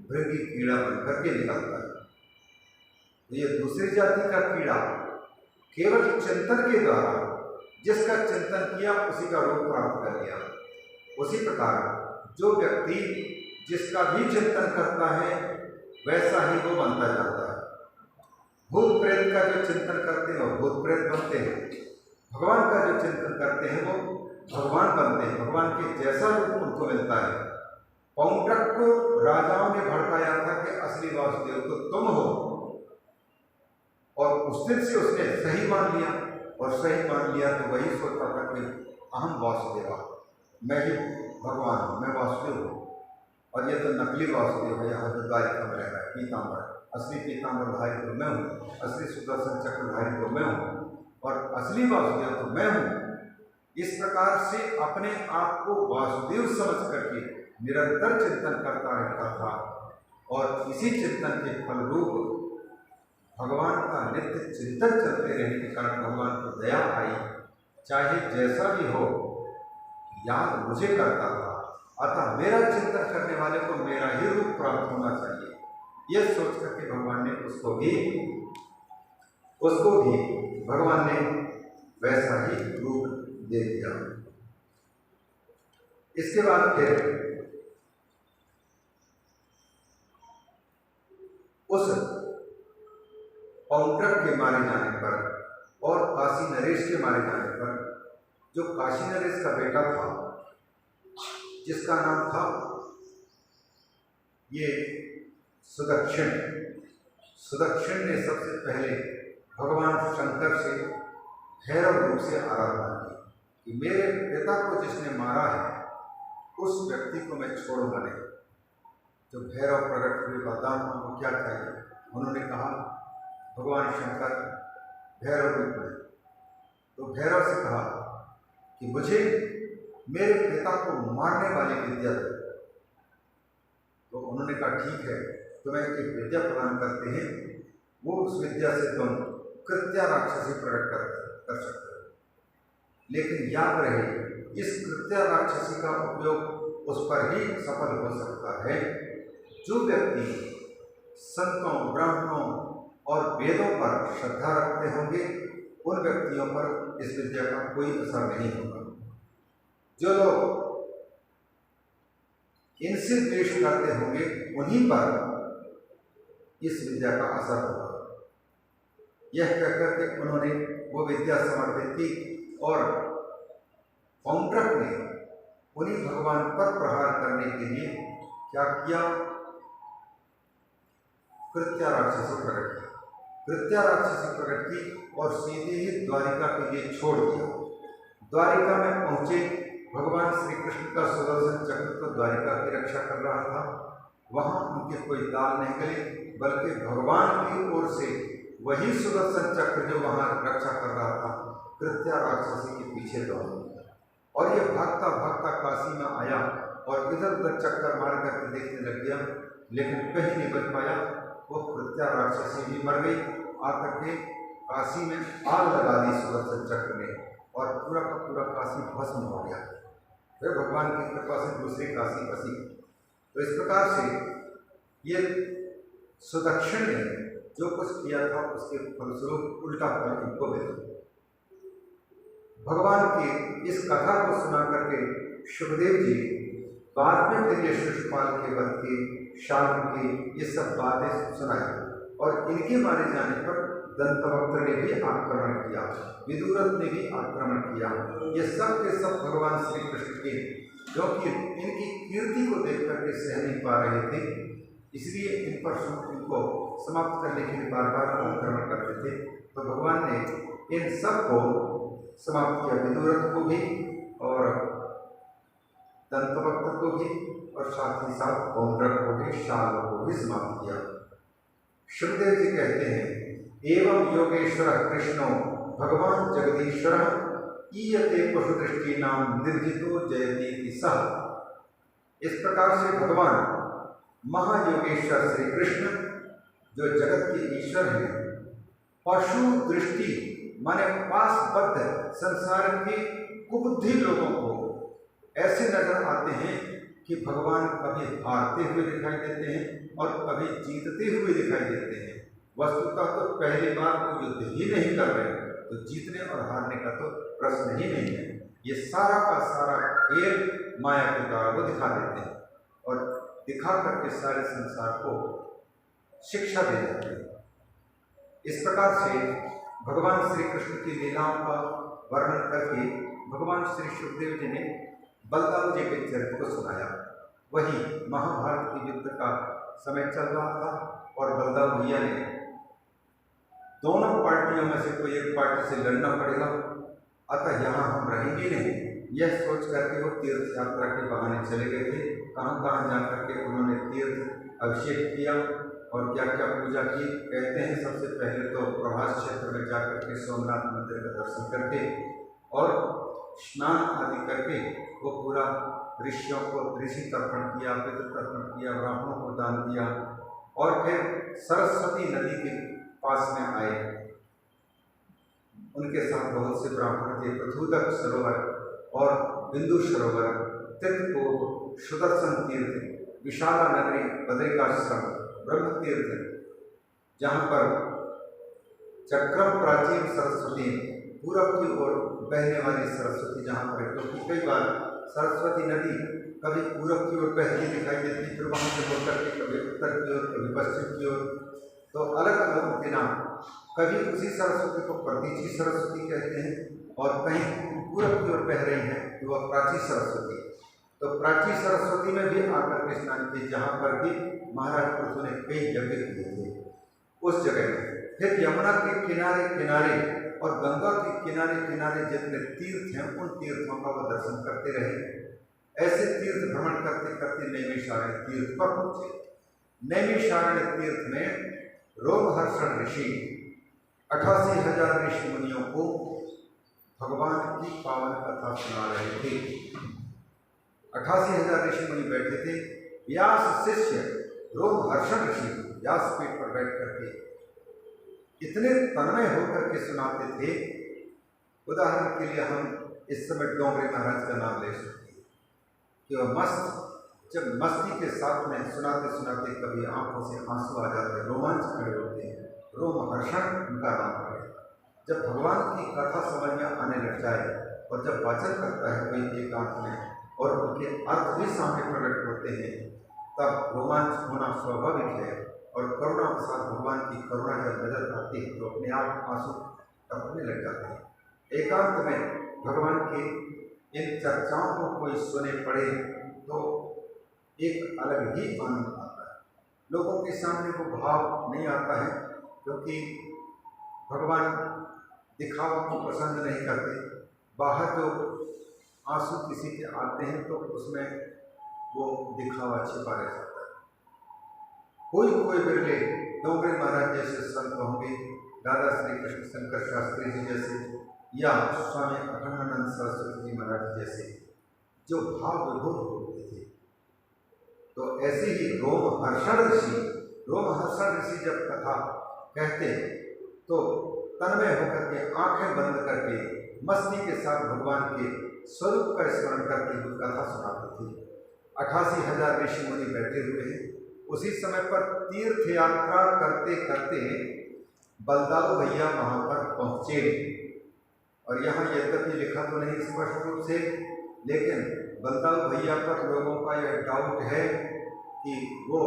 भृंगी कीड़ा बनकर के निकलता है। ये दूसरी जाति का कीड़ा केवल चिंतन के द्वारा जिसका चिंतन किया उसी का रूप प्राप्त कर लिया। उसी प्रकार जो व्यक्ति जिसका भी चिंतन करता है वैसा ही वो बनता जाता है। भूत प्रेत का जो चिंतन करते हैं वो भूत प्रेत बनते हैं, भगवान का जो चिंतन करते हैं वो भगवान बनते हैं, भगवान के जैसा रूप उनको मिलता है। पौंड्रक को राजाओं ने भड़काया था कि असली वासुदेव तो तुम हो, और उस दिन से उसने सही मान लिया, और सही मान लिया तो वही सोचता था कि अहम वासुदेवा, मैं ही भगवान हूँ, मैं वासुदेव हूँ, और ये तो नकली वासुदेव है, यहाँ तो द्वारिका में रह रहा है पीताम्बर, असली पीताम्बरधारी तो मैं हूँ, असली सुदर्शन चक्रधारी तो मैं हूँ, और असली वासुदेव तो मैं हूँ। इस प्रकार से अपने आप को वासुदेव समझ करके निरंतर चिंतन करता रहता था, और इसी चिंतन के फलरूप भगवान का नित्य चिंतन चलते रहने के कारण भगवान को दया आई, चाहे जैसा भी हो याद मुझे करता था, अतः मेरा चिंतन करने वाले को मेरा ही रूप प्राप्त होना चाहिए, यह सोच करके भगवान ने उसको भी भगवान ने वैसा ही रूप दे दिया। इसके बाद फिर उस पौंड्रक के मारे जाने पर और काशी नरेश के मारे जाने पर, जो काशी नरेश का बेटा था जिसका नाम था ये सुदक्षिण ने सबसे पहले भगवान शंकर से भैरव रूप से आराधना की कि मेरे पिता को जिसने मारा है उस व्यक्ति को मैं छोड़ूंगा नहीं। जो भैरव प्रकट हुए वरदान उनको क्या चाहिए, उन्होंने कहा भगवान शंकर भैरव रूप में, तो भैरव से कहा कि मुझे मेरे पिता को मारने वाली विद्या दो। तो उन्होंने कहा ठीक है, तुम्हें एक विद्या प्रदान करते हैं, वो उस विद्या से तुम कृत्या राक्षसी प्रकट कर सकते हो, लेकिन याद रहे इस कृत्या राक्षसी का उपयोग उस पर ही सफल हो सकता है जो व्यक्ति संतों, ब्राह्मणों और वेदों पर श्रद्धा रखते होंगे, उन व्यक्तियों पर इस विद्या का कोई असर नहीं होगा। जो लोग इनसे द्वेष करते होंगे उन्हीं पर इस विद्या का असर होगा। यह कहकर के उन्होंने वो विद्या समर्पित की, और पौंड्रक ने उन्हीं भगवान पर प्रहार करने के लिए क्या किया, कृत्या राक्षसी प्रकट की और सीधे ही द्वारिका के लिए छोड़ दिया। द्वारिका में पहुँचे भगवान श्री कृष्ण का सुदर्शन चक्र तो द्वारिका की रक्षा कर रहा था, वहाँ उनके कोई दाल नहीं गले, बल्कि भगवान की ओर से वही सुदर्शन चक्र जो वहाँ रक्षा कर रहा था कृत्या राक्षसी के पीछे दौड़ गया और ये भागता भागता काशी में आया और इधर उधर चक्कर मार करके देखने लग गया, लेकिन कहीं नहीं बच पाया। वो कृत्या राक्षसी भी मर गई, आकर के काशी में आग लगा दी सुदर्शन चक्र ने और पूरा का पूरा काशी भस्म हो गया। फिर भगवान की कृपा से दूसरी काशी बसी। तो इस प्रकार से ये सुदक्षिण ने जो कुछ किया था उसके फलस्वरूप उल्टा फल इनको मिला। भगवान की इस कथा को सुना करके सुखदेव जी बाद में फिर ये शिशुपाल के वध की, शांत की ये सब बातें सुनाई और इनके मारे जाने पर दंतवक्त्र ने भी आक्रमण किया, विदुरथ ने भी आक्रमण किया। ये सब के सब भगवान श्री कृष्ण के, जो कि इनकी कीर्ति को देख करके सह नहीं पा रहे थे, इसलिए इन पर इनको समाप्त करने के लिए बार बार आक्रमण करते थे। तो भगवान ने इन सब को समाप्त किया, विदुरथ को भी और दंतवक्त्र को भी और साथ ही साथ पौंड्रक को भी, शाल को भी समाप्त किया। सुखदेव जी कहते हैं, एवं योगेश्वर कृष्णो भगवान जगदीश्वर ईयते पशु दृष्टि नाम निर्जितो जयती सह। इस प्रकार से भगवान महायोगेश्वर श्री कृष्ण जो जगत के ईश्वर हैं, पशु दृष्टि माने पासबद्ध संसार के कुबुद्धि लोगों को ऐसे नजर आते हैं कि भगवान कभी हारते हुए दिखाई देते हैं और कभी जीतते हुए दिखाई देते हैं। वस्तुतः तो पहली बार वो युद्ध ही नहीं कर रहे, तो जीतने और हारने का तो प्रश्न ही नहीं है। ये सारा का सारा खेल माया के द्वारा वो दिखा देते हैं और दिखा करके सारे संसार को शिक्षा दे देते हैं। इस प्रकार से भगवान श्री कृष्ण की लीलाओं का वर्णन करके भगवान श्री सुखदेव जी ने बलदाऊ जी के चरित्र को सुनाया। वही महाभारत के युद्ध का समय चल रहा था और बलदाऊ भैया ने दोनों पार्टियों में से कोई एक पार्टी से लड़ना पड़ेगा, अतः यहाँ हम रहेंगे नहीं, यह सोच करके वो तीर्थ यात्रा के बहाने चले गए थे। कहाँ कहाँ जा करके उन्होंने तीर्थ अभिषेक किया और क्या क्या पूजा की। कहते हैं सबसे पहले तो प्रभास क्षेत्र में जाकर के सोमनाथ मंदिर का दर्शन करके और स्नान आदि करके वो पूरा ऋषियों को ऋषि तर्पण किया, पितृ तर्पण किया, ब्राह्मणों को दान दिया और फिर सरस्वती नदी के पास में आए। उनके साथ बहुत से ब्राह्मण थे। पृथुदक सरोवर और बिंदु सरोवर, तीर्थकोप, सुदर्शन तीर्थ, विशाला नगरी, बद्रिकाश्रम, ब्रह्म तीर्थ, जहाँ पर चक्रम प्राचीन सरस्वती, पूरब की ओर बहने वाली सरस्वती जहाँ पर है, क्योंकि कई बार सरस्वती नदी कभी पूरब की ओर बहती दिखाई देती, फिर वहाँ से होकर के कभी उत्तर की ओर, कभी पश्चिम की ओर, तो अलग अलग उनके नाम। कभी उसी सरस्वती को प्रतीची सरस्वती कहते हैं और कहीं पूरब की ओर बह रही हैं तो वह प्राची सरस्वती। तो प्राची सरस्वती में भी आकर के स्नान किए, जहाँ पर भी महाराज पृथु ने कई यज्ञ किए थे उस जगह में। फिर यमुना के किनारे किनारे और गंगा के किनारे किनारे जितने तीर्थ हैं उन तीर्थों का वह दर्शन करते रहे। ऐसे तीर्थ भ्रमण करते करते नैमिषारण्य तीर्थ पर पहुंचे। नैमिषारण्य तीर्थ में रोमहर्षण ऋषि 88,000 ऋषि मुनियों को भगवान की पावन कथा सुना रहे थे। 88,000 ऋषि मुनि बैठे थे। व्यास शिष्य रोमहर्षण ऋषि व्यासपीठ पर बैठ करके इतने तन्मय होकर के सुनाते थे। उदाहरण के लिए हम इस समय डोंगरे महाराज का नाम ले सकते हैं कि वह जब मस्ती के साथ में सुनाते सुनाते कभी आंखों से आंसू आ जाते हैं, रोमांच खड़े होते हैं। रोमहर्षण उनका नाम है। जब भगवान की कथा समझ में आने लग जाए और जब वाचन करता है कोई एकांत में और उनके अर्थ भी सामने प्रकट होते हैं, तब रोमांच होना स्वाभाविक है। और करुणा के साथ भगवान की करुणा जब नजर आती है तो अपने आप आंसू टपकने लग जाते हैं। एकांत में भगवान की इन चर्चाओं को कोई सुने पड़े तो एक अलग ही आनंद आता है। लोगों के सामने वो भाव नहीं आता है, क्योंकि भगवान दिखावा को पसंद नहीं करते। बाहर जो आंसू किसी के आते हैं तो उसमें वो दिखावा छिपा रह जाता है। कोई कोई बिरले डोंगरे महाराज जैसे संत होंगे, दादा श्री कृष्ण शंकर शास्त्री जी जैसे, या स्वामी अखंडानंद सरस्वती जी महाराज जैसे, जो भाव विभोर होते थे। तो ऐसे ही रोमहर्षण ऋषि जब कथा कहते तो तन्मय होकर के आंखें बंद करके मस्ती के साथ भगवान के स्वरूप का स्मरण करते हुए कथा सुनाते थे। 88,000 ऋषि मुनि बैठे हुए हैं। उसी समय पर तीर्थ यात्रा करते करते बलदाऊ भैया वहाँ पर पहुँचे। और यहाँ यद्यपि लिखा तो नहीं स्पष्ट रूप से, लेकिन बलदाऊ भैया पर लोगों का यह डाउट है कि वो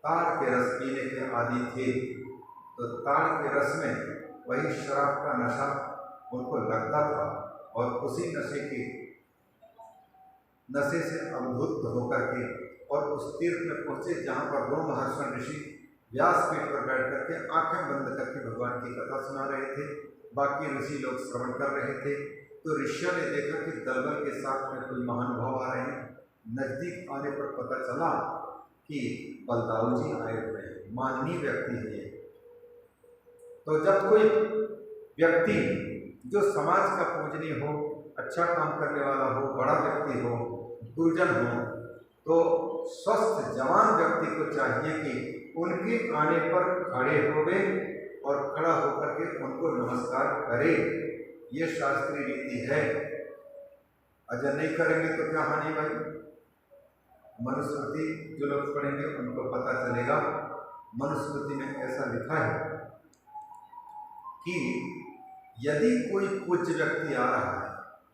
ताड़ के रस पीने के आदी थे। तो ताड़ के रस में वही शराब का नशा उनको लगता था और उसी नशे से अवधूत होकर के और उस तीर्थ में पहुँचे जहाँ पर रोमहर्षण ऋषि व्यासपीठ पर बैठ करके आंखें बंद करके भगवान की कथा सुना रहे थे। बाकी ऋषि लोग श्रवण कर रहे थे। तो ऋषियों ने देखा कि दलबल के साथ में कोई महानुभाव आ रहे हैं। नजदीक आने पर पता चला कि बलदाऊ जी आए हुए हैं, माननीय व्यक्ति है ये। तो जब कोई व्यक्ति जो समाज का पूजनीय हो, अच्छा काम करने वाला हो, बड़ा व्यक्ति हो, गुरुजन हो, तो स्वस्थ जवान व्यक्ति को चाहिए कि उनके आने पर खड़े होवे और खड़ा होकर के उनको नमस्कार करे। ये शास्त्रीय रीति है। अगर नहीं करेंगे तो क्या हानि भाई? मनुस्मृति जो लोग पढ़ेंगे उनको पता चलेगा। मनुस्मृति में ऐसा लिखा है कि यदि कोई पूज्य व्यक्ति आ रहा है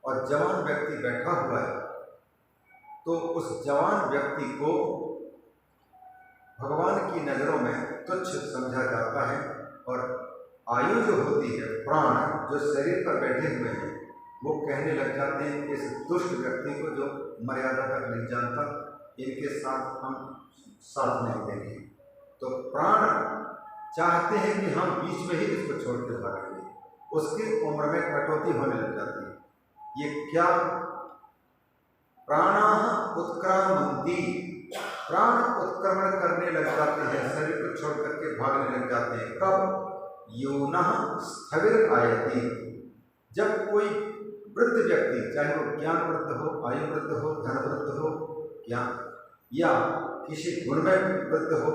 और जवान व्यक्ति बैठा हुआ है तो उस जवान व्यक्ति को भगवान की नज़रों में तुच्छ समझा जाता है। और आयु जो होती है, प्राण जो शरीर पर बैठे हुए हैं, वो कहने लग जाते हैं इस दुष्ट व्यक्ति को जो मर्यादा तक नहीं जानता, इनके साथ हम साथ नहीं देंगे। तो प्राण चाहते हैं कि हम बीच में ही इसको छोड़ के भागेंगे। उसकी उम्र में कटौती होने लग जाती है। ये क्या? प्राणाः उत्क्रामन्ति, प्राण उत्क्रमण करने लग जाते हैं, शरीर को छोड़ करके भागने लग जाते हैं। कब? यूनः स्थविर आयति, जब कोई वृद्ध व्यक्ति, चाहे वो ज्ञान वृद्ध हो, आयु वृद्ध हो, धन वृद्ध हो, या किसी गुण में वृद्ध हो,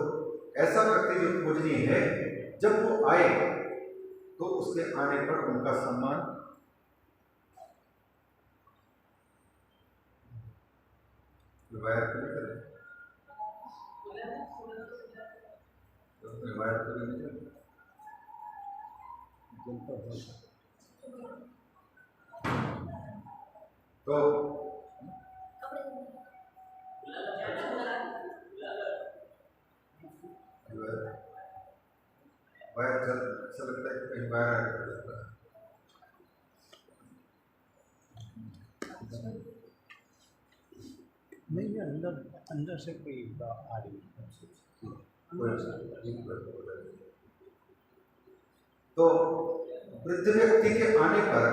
ऐसा व्यक्ति जो पूजनीय है, जब वो आए तो उसके आने पर उनका सम्मान रिवायत नहीं करें, रिवायत तो नहीं करें। तो वायर अच्छा लगता है कि कहीं वायर ऐड कर सकता है। नहीं, अंदर से कोई आ रही है। तो वृद्ध व्यक्ति के आने पर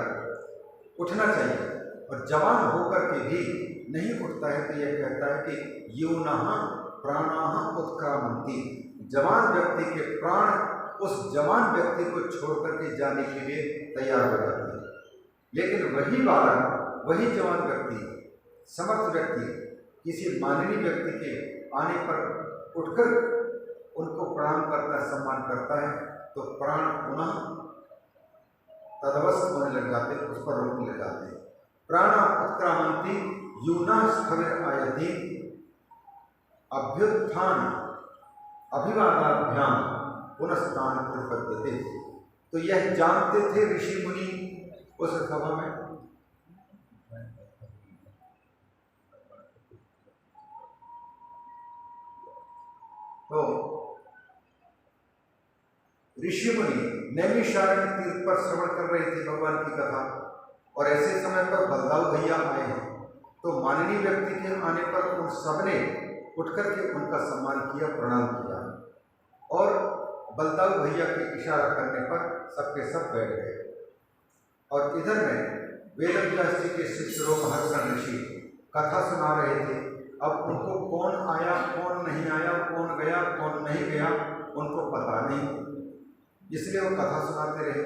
उठना चाहिए, और जवान होकर के भी नहीं उठता है तो यह कहता है कि यूनः प्राणाः उत्क्रामन्ति, जवान व्यक्ति के प्राण उस जवान व्यक्ति को छोड़ करके जाने के लिए तैयार हो जाते हैं। लेकिन वही बालक, वही जवान व्यक्ति, समर्थ व्यक्ति किसी माननीय व्यक्ति के आने पर उठकर उनको प्रणाम करता है, सम्मान करता है, तो प्राण पुनः तदवस्थ होने लग जाते हैं, उस पर रोकने लग जाते हैं। प्राण उत्क्रामन्ति यूनः स्थविर आयति अभ्युत्थान अभिवादाभ्याम पुनस्तान प्रपद्यते। तो यह जानते थे ऋषि मुनि उस सभा में। तो ऋषि मुनि नैमिषारण्य तीर्थ पर श्रवण कर रहे थे भगवान की कथा, और ऐसे समय पर बलदाऊ भैया आए हैं। तो माननीय व्यक्ति के आने पर उन सबने उठकर के उनका सम्मान किया, प्रणाम किया, और बलदाऊ भैया के इशारा करने पर सबके सब बैठ गए। और इधर में वेदव्यास जी के शिष्य रोमहर्षण ऋषि कथा सुना रहे थे। अब उनको कौन आया, कौन नहीं आया, कौन गया, कौन नहीं गया, उनको पता नहीं, इसलिए वो कथा सुनाते रहे।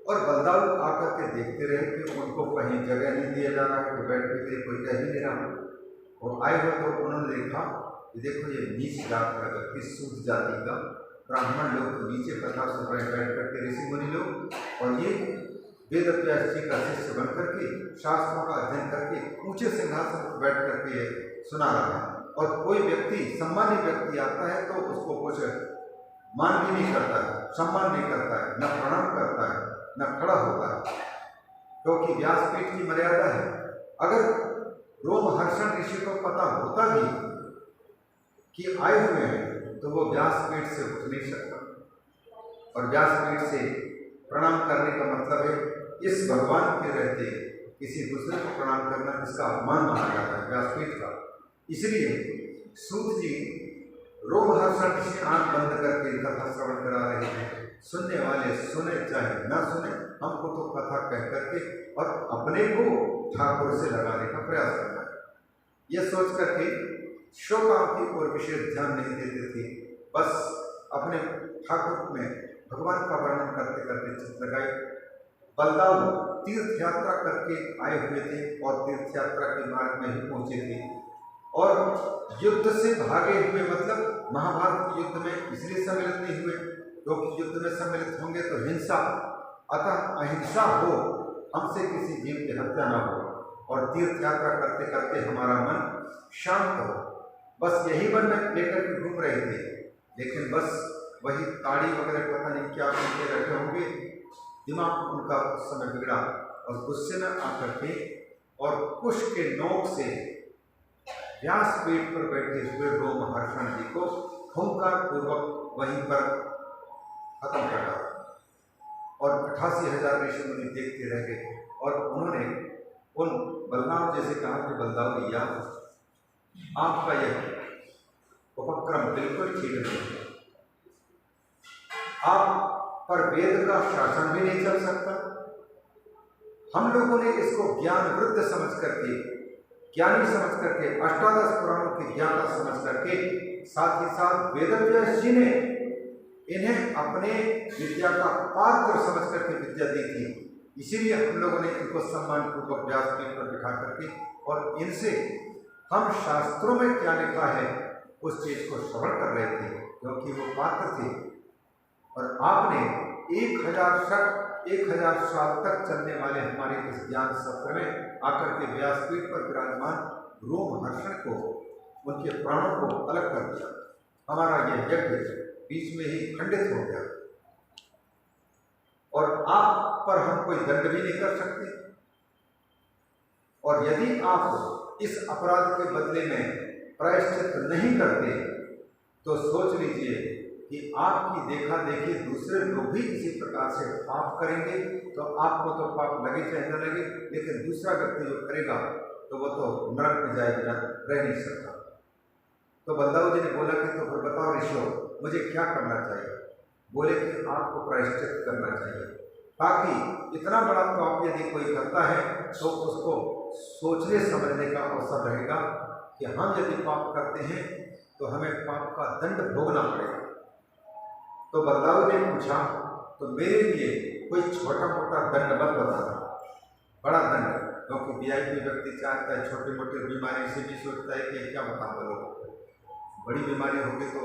और बलदाऊ आकर के देखते रहे कि उनको कहीं जगह नहीं दिया जा रहा है, कि बैठ के कोई कह भी नहीं रहा। और आए हुए तो उन्होंने देखा कि देखो ये नीच जात का व्यक्ति, शुद्ध जाति का ब्राह्मण लोग तो नीचे कथा सुन रहे बैठ करके, ऋषि मुनि लोग, और ये वेदव्यास जी का शिष्य बन करके शास्त्रों का अध्ययन करके ऊंचे सिंहासन पर बैठ करके सुना रहा है। और कोई व्यक्ति, सम्मानी व्यक्ति आता है तो उसको कुछ मान भी नहीं करता है, सम्मान नहीं करता है, न प्रणाम करता है, न खड़ा होता है, क्योंकि व्यासपीठ की मर्यादा है। अगर रोमहर्षण ऋषि को पता होता भी कि आए हुए हैं तो वो व्यासपीठ से उठ नहीं सकता। और व्यासपीठ से प्रणाम करने का मतलब है इस भगवान के रहते किसी दूसरे को प्रणाम करना, इसका अपमान माना जाता है व्यासपीठ का। इसलिए सूत जी रोमहर्षण ऋषि आंख बंद करके कथा श्रवण करा रहे हैं। सुनने वाले सुने चाहे न सुने, हमको तो कथा कह करके और अपने को ठाकुर से लगाने का प्रयास करना है, यह सोच करके शोकाम की ओर विशेष ध्यान नहीं देते थे। बस अपने ठाकुर में भगवान का वर्णन करते करते चित्त लगाए। बलदाऊ तीर्थ यात्रा करके आए हुए थे और तीर्थ यात्रा के मार्ग में ही पहुंचे थे, और युद्ध से भागे हुए, मतलब महाभारत के युद्ध में इसलिए सम्मिलित नहीं हुए क्योंकि युद्ध में सम्मिलित होंगे तो हिंसा, अतः अहिंसा हो, हमसे किसी जीव की हत्या न हो, और तीर्थ यात्रा करते करते हमारा मन शांत हो। बस यही मन में लेकर के घूम रहे थे, लेकिन बस वही ताड़ी वगैरह पता नहीं क्या उनके रखे होंगे, दिमाग उनका उस समय बिगड़ा और गुस्से में आकर के और कुश के नोक से व्यासपीठ पर बैठे हुए रोमहर्षण जी को हुंकार पूर्वक वहीं पर खत्म कर डाला। और 88,000 ऋषि मुनि देखते रह गए। और उन्होंने उन बलराम जैसे कहा कि बलदाऊ भैया, आपका यह उपक्रम बिल्कुल ठीक नहीं है, आप पर वेद का शासन भी नहीं चल सकता। हम लोगों ने इसको ज्ञान वृद्ध समझ करके, ज्ञानी समझ करके, अष्टादश पुराणों के ज्ञाता समझ करके, साथ ही साथ वेदव्यास जी ने इन्हें अपने विद्या का पात्र समझ करके विद्या दी थी। इसीलिए हम लोगों ने इनको सम्मान पूर्वक व्यासपीठ पर बिठा करके और इनसे हम शास्त्रों में क्या लिखा है उस चीज को श्रवण कर रहे थे, क्योंकि वो पात्र थे। और आपने 1000 साल तक चलने वाले हमारे इस ज्ञान सत्र में आकर के व्यासपीठ पर विराजमान रोमहर्षण को, उनके प्राणों को अलग कर दिया। हमारा यह यज्ञ बीच में ही खंडित हो गया, और आप पर हम कोई दंड भी नहीं कर सकते। और यदि आप इस अपराध के बदले में प्रायश्चित नहीं करते तो सोच लीजिए कि आपकी देखा देखी दूसरे लोग भी इसी प्रकार से पाप करेंगे, तो आपको तो पाप लगे चाहे न लगे, लेकिन दूसरा व्यक्ति जो करेगा तो वो तो नरक में जाए बिना रह नहीं सकता। तो बलदाऊ जी ने बोला कि तो फिर बताओ ऋषियों, मुझे क्या करना चाहिए? बोले कि आपको प्रायश्चित करना चाहिए, ताकि इतना बड़ा पाप यदि कोई करता है तो उसको सोचने समझने का अवसर रहेगा कि हम यदि पाप करते हैं तो हमें पाप का दंड भोगना पड़ेगा। तो बलदाऊ ने पूछा, तो मेरे लिए कोई छोटा मोटा दंड मत बताना, बड़ा दंड, क्योंकि वीआईपी व्यक्ति चाहता है छोटे मोटे बीमारी से भी सोचता है कि क्या बताऊँ लोगों को, बड़ी बीमारी होगी तो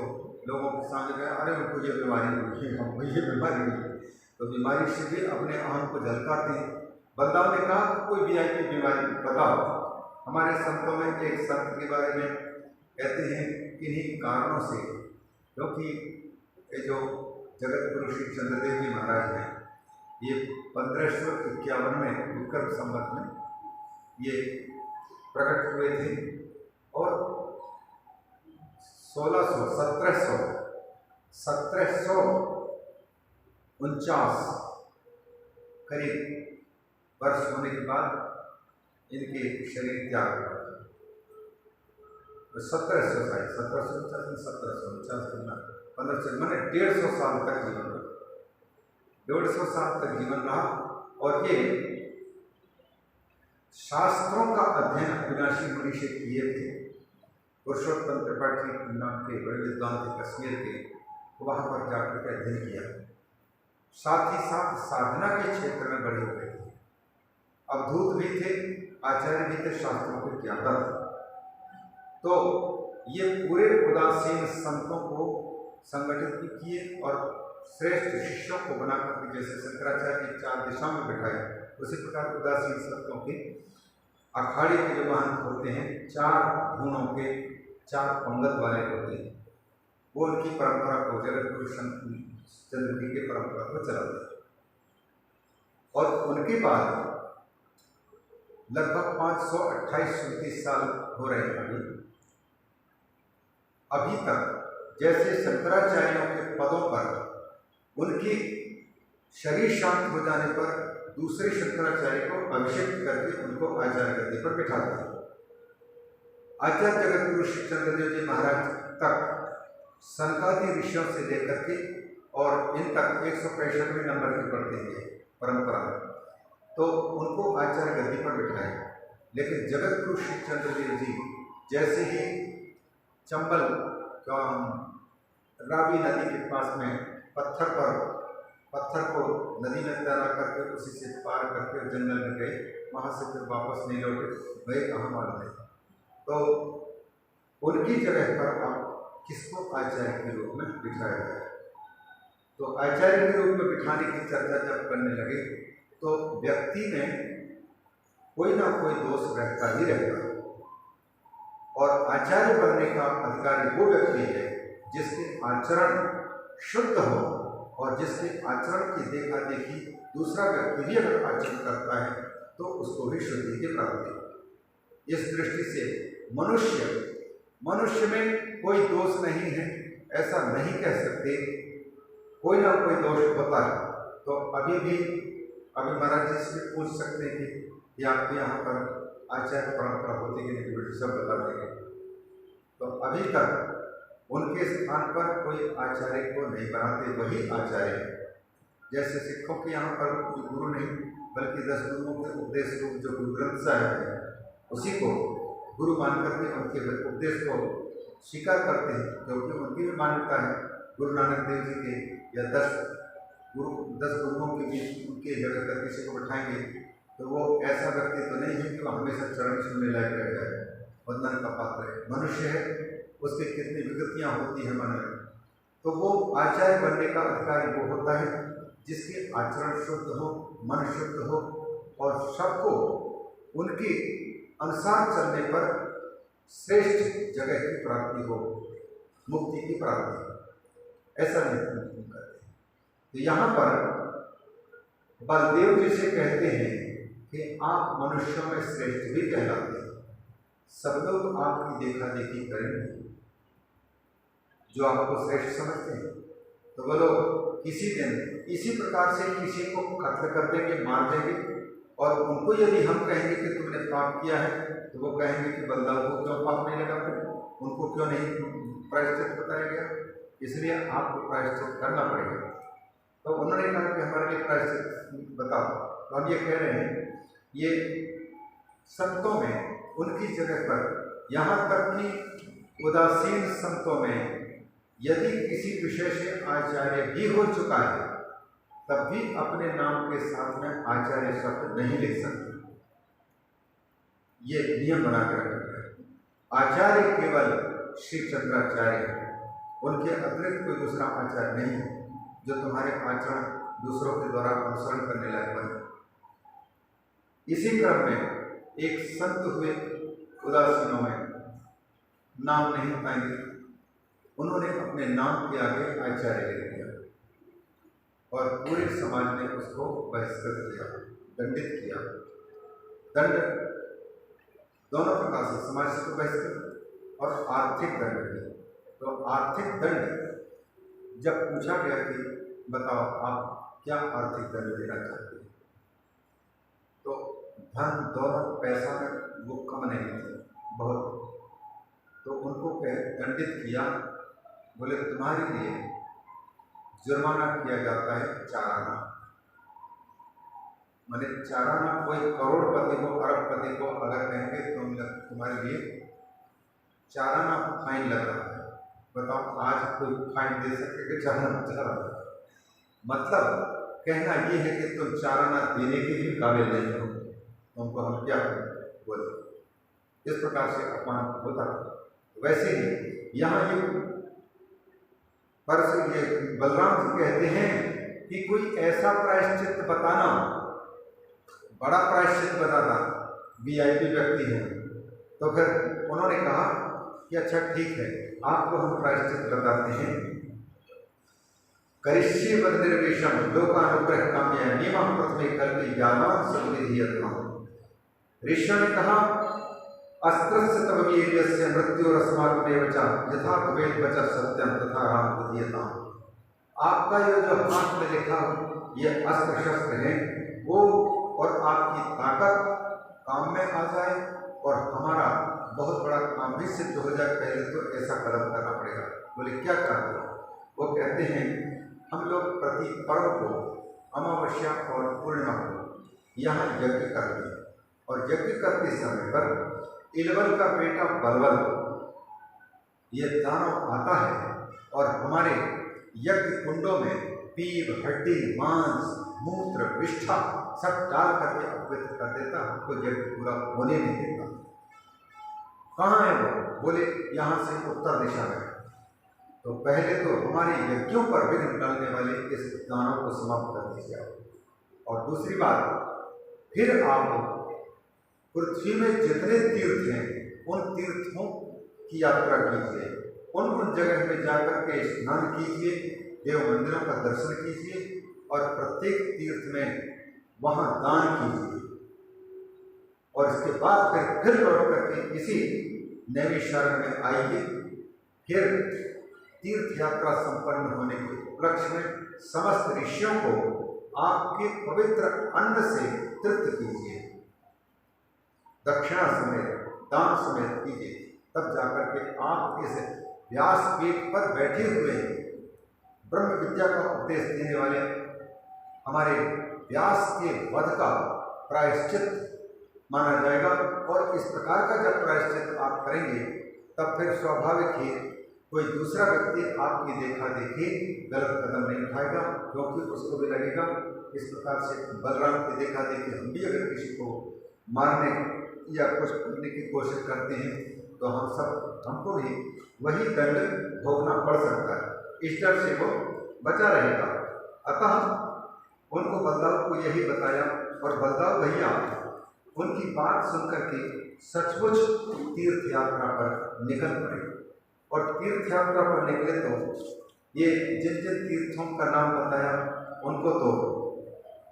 लोगों के सामने गया, अरे उनको ये बीमारी हुई, हमको ये बीमारी हुई, तो बीमारी से भी अपने अहम को झलकाते हैं। बलदाऊ ने कहा कोई वीआईपी बीमारी बताओ। हमारे संतों में एक संत के बारे में कहते हैं किन्हीं कारणों से, क्योंकि ये जो जगत गुरु श्री चंद्रदेव जी महाराज हैं, ये 1551 में विक्रम संवत में ये प्रकट हुए थे, और 1749 करीब वर्ष होने के बाद इनके शरीर त्याग हुआ। 1749 मैंने 150 साल तक जीवन रहा, 150 साल तक जीवन रहा। और ये शास्त्रों का अध्ययन अविनाशी मुनि से किए थे। पुरुषोत्तम त्रिपाठी नाम के बड़े विद्वान थे कश्मीर के, वहाँ पर जाकर के अध्ययन किया। साथ ही साथ साधना के क्षेत्र में बड़े हुए थे, अवधूत भी थे, आचार्य भी थे, शास्त्रों के ज्ञाता थे। तो ये पूरे उदासीन संतों को संगठित भी किए और श्रेष्ठ शिष्यों को बनाकर, जैसे शंकराचार्य की 4 दिशा में बिठाए, उसी प्रकार उदासीन संतों के अखाड़े के जो महंत होते हैं 4 धुनों के 4 पंगत वाले होते हैं, वो उनकी परंपरा को जगत गुरु चंद्र जी की परंपरा को चलाते हैं। और उनके बाद लगभग 528-29 साल हो रहे हैं अभी तक। जैसे शंकराचार्यों के पदों पर उनकी शरीर शांत हो जाने पर दूसरे शंकराचार्य को अभिषेक करके उनको आचार्य गद्दी पर बिठाते हैं। आचार्य जगत गुरु श्री चंद्रदेव जी महाराज तक सनकादि ऋषियों से लेकर के और इन तक 165वें नंबर की पढ़ते हैं परंपरा, तो उनको आचार्य गद्दी पर बिठाए। लेकिन जगत गुरु श्री चंद्रदेव जी जैसे ही चंबल रावी नदी के पास में पत्थर को नदी में तैरा करके उसी से पार करके जंगल में गए, वहाँ से फिर वापस नहीं लौटे, वही कहाँ मालूम है। तो उनकी जगह पर आप किसको आचार्य के रूप में बिठाया जाए? तो आचार्य के रूप में बिठाने की चर्चा जब करने लगे तो व्यक्ति में कोई ना कोई दोष रहता ही रहता है, और आचार्य बनने का अधिकारी वो व्यक्ति है जिसके आचरण शुद्ध हो और जिसके आचरण की देखा देखी दूसरा व्यक्ति भी अगर आचरण करता है तो उसको भी शुद्धि की प्राप्ति हो। इस दृष्टि से मनुष्य में कोई दोष नहीं है ऐसा नहीं कह सकते, कोई ना कोई दोष होता है। तो अभी महाराज जी से पूछ सकते हैं कि आपके यहाँ पर आचार्य परंपरा होती है कि सब बता देंगे। तो अभी तक उनके स्थान पर कोई आचार्य को नहीं बनाते, वही आचार्य है। जैसे सिखों के यहाँ पर कोई गुरु नहीं बल्कि 10 गुरुओं के उपदेश रूप जो गुरु ग्रंथ साहिब है उसी को गुरु मान करके उनके उपदेश को स्वीकार करते हैं, क्योंकि उनकी भी मान्यता है गुरु नानक देव जी के या 10 गुरुओं के बीच उनके जगह पर किसी को बैठाएंगे तो वो ऐसा व्यक्ति तो नहीं है कि वो हमेशा चरण छूने लायक रह जाए, वंदन का पात्र है, मनुष्य है, उसकी कितनी विकृतियाँ होती हैं मन में। तो वो आचार्य बनने का अधिकारी वो होता है जिसके आचरण शुद्ध हो, मन शुद्ध हो और सबको उनके अनुसार चलने पर श्रेष्ठ जगह की प्राप्ति हो, मुक्ति की प्राप्ति, ऐसा नहीं करते। तो यहाँ पर बलदेव जी से कहते हैं कि आप मनुष्यों में श्रेष्ठ भी कहलाते हैं, सब लोग आपकी देखा देखी करेंगे जो आपको श्रेष्ठ समझते हैं। तो वो लोग किसी दिन इसी प्रकार से किसी को कत्ल कर देंगे, मार देंगे, और उनको यदि हम कहेंगे कि तुमने पाप किया है तो वो कहेंगे कि बलदाव को क्यों पाप नहीं लगा, उनको क्यों नहीं प्रायश्चित बताया गया, इसलिए आपको प्रायश्चित करना पड़ेगा। तो उन्होंने कहा कि हमारे लिए प्रायश्चित बताओ। तो हम ये कह रहे हैं ये संतों में उनकी जगह पर, यहाँ तक कि उदासीन संतों में यदि किसी विषय से आचार्य भी हो चुका है तब भी अपने नाम के साथ में आचार्य शब्द नहीं लिख सकते, ये नियम बना कर रखा है। आचार्य केवल श्री चंद्राचार्य है, उनके अतिरिक्त कोई दूसरा आचार्य नहीं है जो तुम्हारे आचरण दूसरों के द्वारा अनुसरण करने लायक बने। इसी क्रम में एक संत हुए उदासीनों में, नाम नहीं बताएंगे, उन्होंने अपने नाम के आगे आचार्य ले लिया और पूरे समाज ने उसको बहिष्कृत किया, दंडित किया। दंड दोनों प्रकार से, समाज से तो बहिष्कृत और आर्थिक दंड भी। तो आर्थिक दंड जब पूछा गया कि बताओ आप क्या आर्थिक दंड देना चाहते हैं, तो धन दौलत पैसा में वो कम नहीं थे बहुत, तो उनको दंडित किया। बोले तुम्हारे लिए जुर्माना किया जाता है 4 आना। मैंने चाराना कोई करोड़पति को, अरबपति को अगर कहेंगे तुम्हारे लिए चाराना फाइन लग रहा है, बताओ आज कोई फाइन दे सके कि चाराना? मतलब कहना ये है कि तुम चाराना देने के भी काबिल नहीं हो, तुमको हम क्या बोले। इस प्रकार से अपमान होता। वैसे ही यहाँ ये बलराम जी कहते हैं कि कोई ऐसा प्रायश्चित बताना, बड़ा प्रायश्चित बताना, वीआईपी व्यक्ति है। तो फिर उन्होंने कहा कि अच्छा ठीक है, आपको हम प्रायश्चित बताते हैं। करिष्ये वदनिर्वेशम लोकानुग्रह काम्य नियमः प्रथमे कल्पे यावान् सविधीयताम्। ऋषि ने कहा अस्त्रस्य तव वीर्यस्य मृत्युरस्माकमेव च यथा भवेत् वचः सत्यं तथा राम विधीयताम्। आपका ये जो हाथ में लिखा ये अस्त्र शस्त्र है वो, और आपकी ताकत काम में आ जाए और हमारा बहुत बड़ा काम भी सिद्ध हो जाए, पहले तो ऐसा कदम करना पड़ेगा। बोले क्या करना? वो कहते हैं हम लोग प्रति पर्व को, अमावस्या और पूर्णिमा को यहाँ यज्ञ करते हैं, और यज्ञ करते समय पर इलवल का बेटा बलवल ये दानव आता है और हमारे यज्ञ कुंडों में पीप, हड्डी, मांस, मूत्र, विष्ठा सब डाल करके अपवित्र कर देता, हमको यज्ञ पूरा होने नहीं देता। कहाँ है वो? बोले यहाँ से उत्तर दिशा में। तो पहले तो हमारे यज्ञों पर विघ्न डालने वाले इस दानव को समाप्त कर दीजिए। और दूसरी बात, फिर आप पृथ्वी में जितने तीर्थ हैं उन तीर्थों की यात्रा कीजिए, उन जगह में जाकर के स्नान कीजिए, देव मंदिरों का दर्शन कीजिए और प्रत्येक तीर्थ में वहाँ दान कीजिए। और इसके बाद फिर लौट करके इसी नैमिषारण्य में आइए। फिर तीर्थ यात्रा संपन्न होने के उपलक्ष्य में समस्त ऋषियों को आपके पवित्र अन्न से तृप्त कीजिए, दक्षिणा समेत, दान समेत कीजिए। तब जाकर के आप इस व्यास पीठ पर बैठे हुए ब्रह्म विद्या का उपदेश देने वाले हमारे व्यास के वध का प्रायश्चित माना जाएगा। और इस प्रकार का जब प्रायश्चित आप करेंगे तब फिर स्वाभाविक ही कोई दूसरा व्यक्ति आपकी देखा देखी गलत कदम नहीं उठाएगा, क्योंकि उसको भी लगेगा इस प्रकार से बलराम की देखा देखी हम भी अगर किसी को मारने या कुछ करने की कोशिश करते हैं तो हमको भी वही दंड भोगना पड़ सकता है। इस डर से वो बचा रहेगा। अतः उनको बलदाव को यही बताया, और बलदाव भैया उनकी बात सुनकर के सचमुच तीर्थ यात्रा पर निकल पड़े। और तीर्थ यात्रा पर निकले तो ये जिन जिन तीर्थों का नाम बताया उनको तो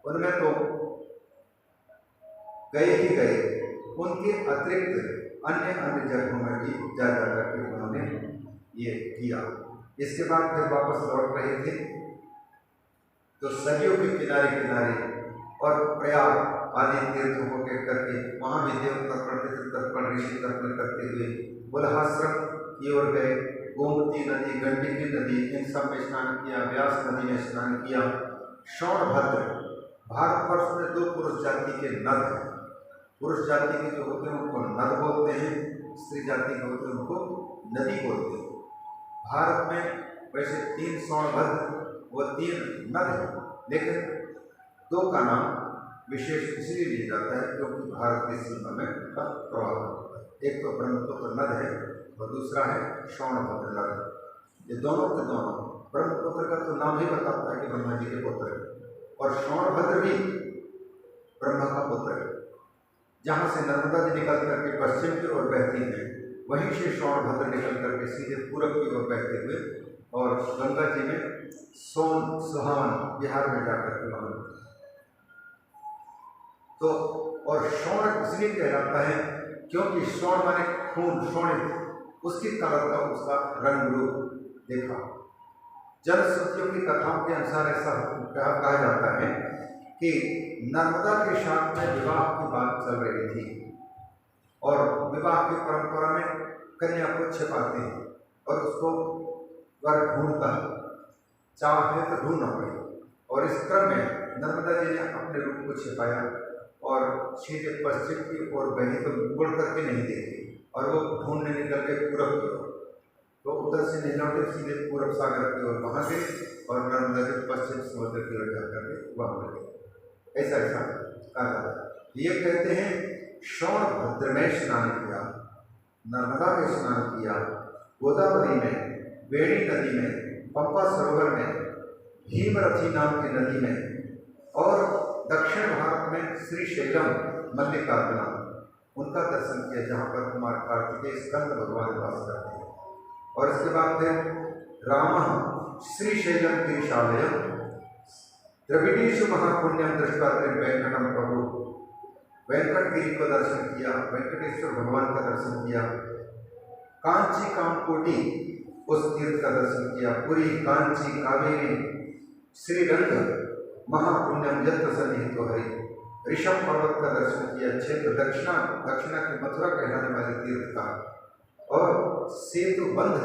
उनमें तो गए ही गए, उनके अतिरिक्त अन्य जगहों में भी जा करके उन्होंने ये किया। इसके बाद फिर वापस लौट रहे थे तो सरयू के किनारे किनारे और प्रयाग आदि तीर्थों को कह करके वहाँ भी देव तर्पण ऋषि तर्पण करते हुए बुलहाश्रम की ओर गए। गोमती नदी, गंडकी नदी, इन सब में स्नान किया, व्यास नदी में स्नान किया। शौणभद्र, भारतवर्ष में 2 पुरुष जाति के नद हैं। पुरुष जाति के जो होते हैं उनको नद बोलते हैं, स्त्री जाति के होते हैं उनको नदी बोलते हैं। भारत में वैसे 3 शौणभद्र वो 3 नद हैं, लेकिन 2 का नाम विशेष इसलिए लिया जाता है क्योंकि भारत की सीमा में उनका प्रभाव होता है। एक तो ब्रह्मपुत्र नद है और दूसरा है शौणभद्र नद। ये दोनों के दोनों, ब्रह्मपुत्र का तो नाम ही बताता है कि ब्रह्मा जी के पुत्र है, और शौणभद्र भी ब्रह्मा का पुत्र है। जहाँ से नर्मदा जी निकल करके पश्चिम की ओर बहती है, वहीं से शौणभद्र निकल करके सीधे पूरब की ओर बहते हुए और गंगा जी में सुहावन बिहार में जाकर के वहाँ तो। और शौण इसलिए कहलाता है क्योंकि शौण माने खून, शोणित, उसकी कलर का उसका रंग रूप देखा। जनश्रुतियों की कथाओं के अनुसार ऐसा कहा जाता है कि नर्मदा के साथ में विवाह की बात चल रही थी, और विवाह की परंपरा में कन्या को छिपाते हैं और उसको वर ढूंढता है, चाहे तो ढूंढना पड़े। और इस क्रम में नर्मदा जी ने अपने रूप को छिपाया और सीधे पश्चिम की ओर बही तो मुड़ करके नहीं देखी और वो ढूंढने निकल गए पूरब की ओर, तो उधर से नहीं लौटे, सीधे पूरब सागर की ओर वहाँ गए और नर्मदा जी पश्चिम समुद्र की ओर जा करके वहाँ मिल गए। ऐसा ऐसा कहा। ये कहते हैं श्रवण भद्र में स्नान किया, नर्मदा में स्नान किया, गोदावरी में, बेड़ी नदी में, पंपा सरोवर में, भीमरथी नाम की नदी में और दक्षिण भारत में श्रीशैलम मल्लिकार्जुना उनका दर्शन किया, जहाँ पर कुमार कार्तिकेय स्कंद भगवान वास करते हैं। और इसके बाद फिर राम श्रीशैलम गिरिशालयम द्रविड़ीषु महापुण्यम दृष्टा वेंकटम प्रभु, वेंकटगिरी को दर्शन किया, वेंकटेश्वर भगवान का दर्शन किया, कांची कामकोटि उस तीर्थ का दर्शन किया, पुरी कांची कावेरी श्रीरंग महापुण्यम यत्र सन्निहितो हरि, ऋषभ पर्वत का दर्शन किया, क्षेत्र दक्षिणा की मथुरा कहलाने वाले तीर्थ का, और सेतु बंध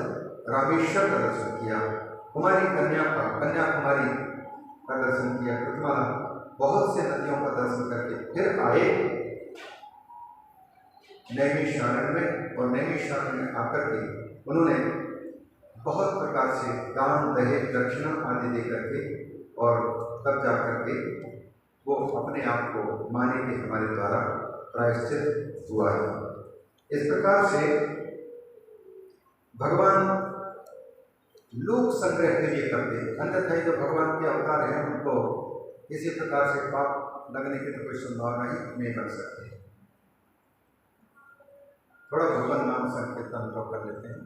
रामेश्वर का दर्शन किया, कुमारी कन्याकुमारी का दर्शन किया, कृतमाला बहुत से नदियों का दर्शन करके फिर आए नैमिषारण्य में। और नैमिषारण्य में आकर के उन्होंने बहुत प्रकार से दान दहेज दक्षिणा आदि दे करके और तब जा करके वो अपने आप को माने कि हमारे द्वारा प्रायश्चित हुआ है। इस प्रकार से भगवान लोक संग्रह के लिए करते हैं, अन्यथा जो भगवान के अवतार हैं उनको किसी प्रकार से पाप लगने की तो कोई संभावना ही नहीं बन सकती। थोड़ा भगवान नाम संकीर्तन तो कर लेते हैं।